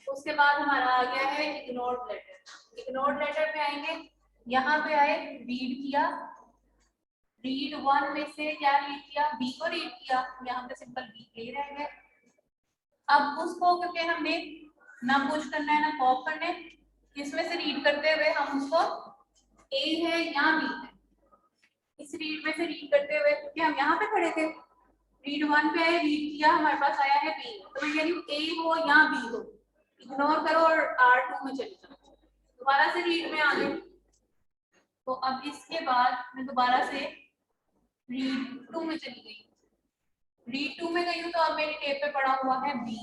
उसके बाद हमारा आ गया है इग्नोर्ड लेटर। इग्नोर्ड लेटर पे आएंगे, यहाँ पे आए रीड किया, रीड 1 में से क्या रीड किया? बी को रीड किया, यहाँ पे सिंपल बी ए रह गए। अब उसको क्योंकि हमने ना पुश करना है ना पॉप करना है, इसमें से रीड करते हुए हम उसको ए है या बी है, इस रीड में से रीड करते हुए, क्योंकि हम यहाँ पे खड़े थे, रीड 1 पे आए, रीड किया, हमारे पास आया है बी, तो मैं कह रही हूँ ए हो या बी हो, इग्नोर करो और R2 में चले जाओ, दोबारा से रीड में आ गए। तो अब इसके बाद मैं दोबारा से रीड 2 में चली गई, रीड 2 में गई हूँ तो अब मेरी टेप पे पड़ा हुआ है बी,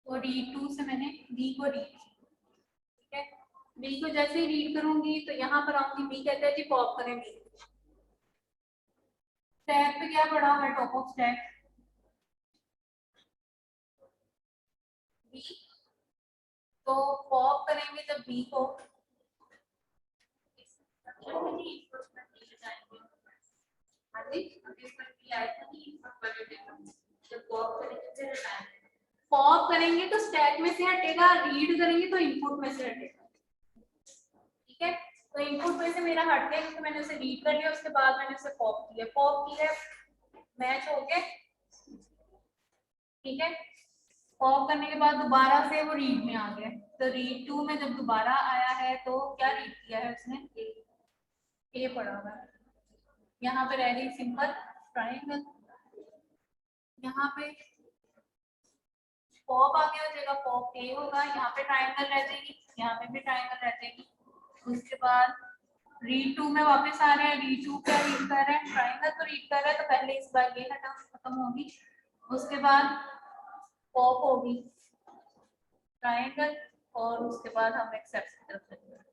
तो रीड 2 से मैंने बी को रीड, ठीक है। बी को जैसे ही रीड करूंगी तो यहाँ पर आऊंगी, बी कहते हैं जी पॉप करें बी, स्टैक पे क्या पड़ा हुआ है? टॉप ऑफ स्टैक बी, तो पॉप करेंगे जब बी को, पॉप करेंगे तो स्टैक में से हटेगा, रीड करेंगे तो इनपुट में से हटेगा, ठीक है। तो इनपुट में से मेरा हट गया क्योंकि मैंने उसे रीड कर लिया, उसके बाद मैंने उसे पॉप किया, पॉप किया मैच हो गया, ठीक है। पॉप करने के बाद दोबारा से वो रीड में आ गया, तो रीड 2 में जब दोबारा आया है तो क्या रीड किया है उसने? ए पड़ा हुआ है, यहाँ पे रह गई सिंपल ट्रायंगल, यहाँ पे पॉप आगे हो जाएगा, पॉप ए होगा, यहाँ पे ट्रायंगल रह जाएगी, यहाँ पे भी ट्रायंगल रह जाएगी। उसके बाद रीड 2 में वापस आ रहे हैं, रीड 2 क्या रीड कर रहे हैं? ट्रायंगल तो रीड कर रहे हैं, तो पहले इस बार ये खत्म होगी, उसके बाद पॉप होगी ट्रायंगल, और उसके बाद हम एक्सेप्ट की तरफ चलेंगे।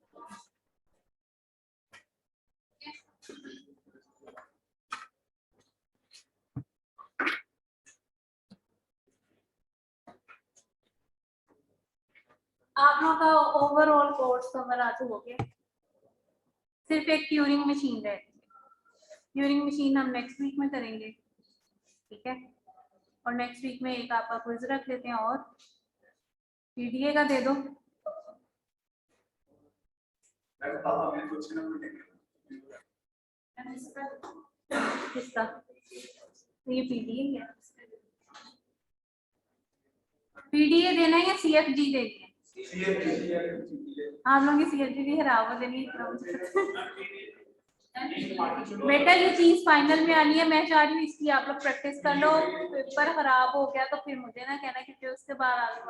आप लोगों का ओवरऑल कोर्स कवर आज हो गया, सिर्फ एक ट्यूरिंग मशीन रहती है, ट्यूरिंग मशीन हम नेक्स्ट वीक में करेंगे, ठीक है। और नेक्स्ट वीक में एक आपका क्विज रख लेते हैं, और पीडीए का दे दो, किसका? ये पीडीए है, पीडीए देना है या सीएफजी देनी है? आप लोगों की सीएफजी भी खराब हो जानी बेटा, ये चीज फाइनल में आनी है, मैं चाह रही हूँ इसकी आप लोग प्रैक्टिस कर लो, पेपर खराब हो गया तो फिर मुझे ना कहना कि उसके बाद आगे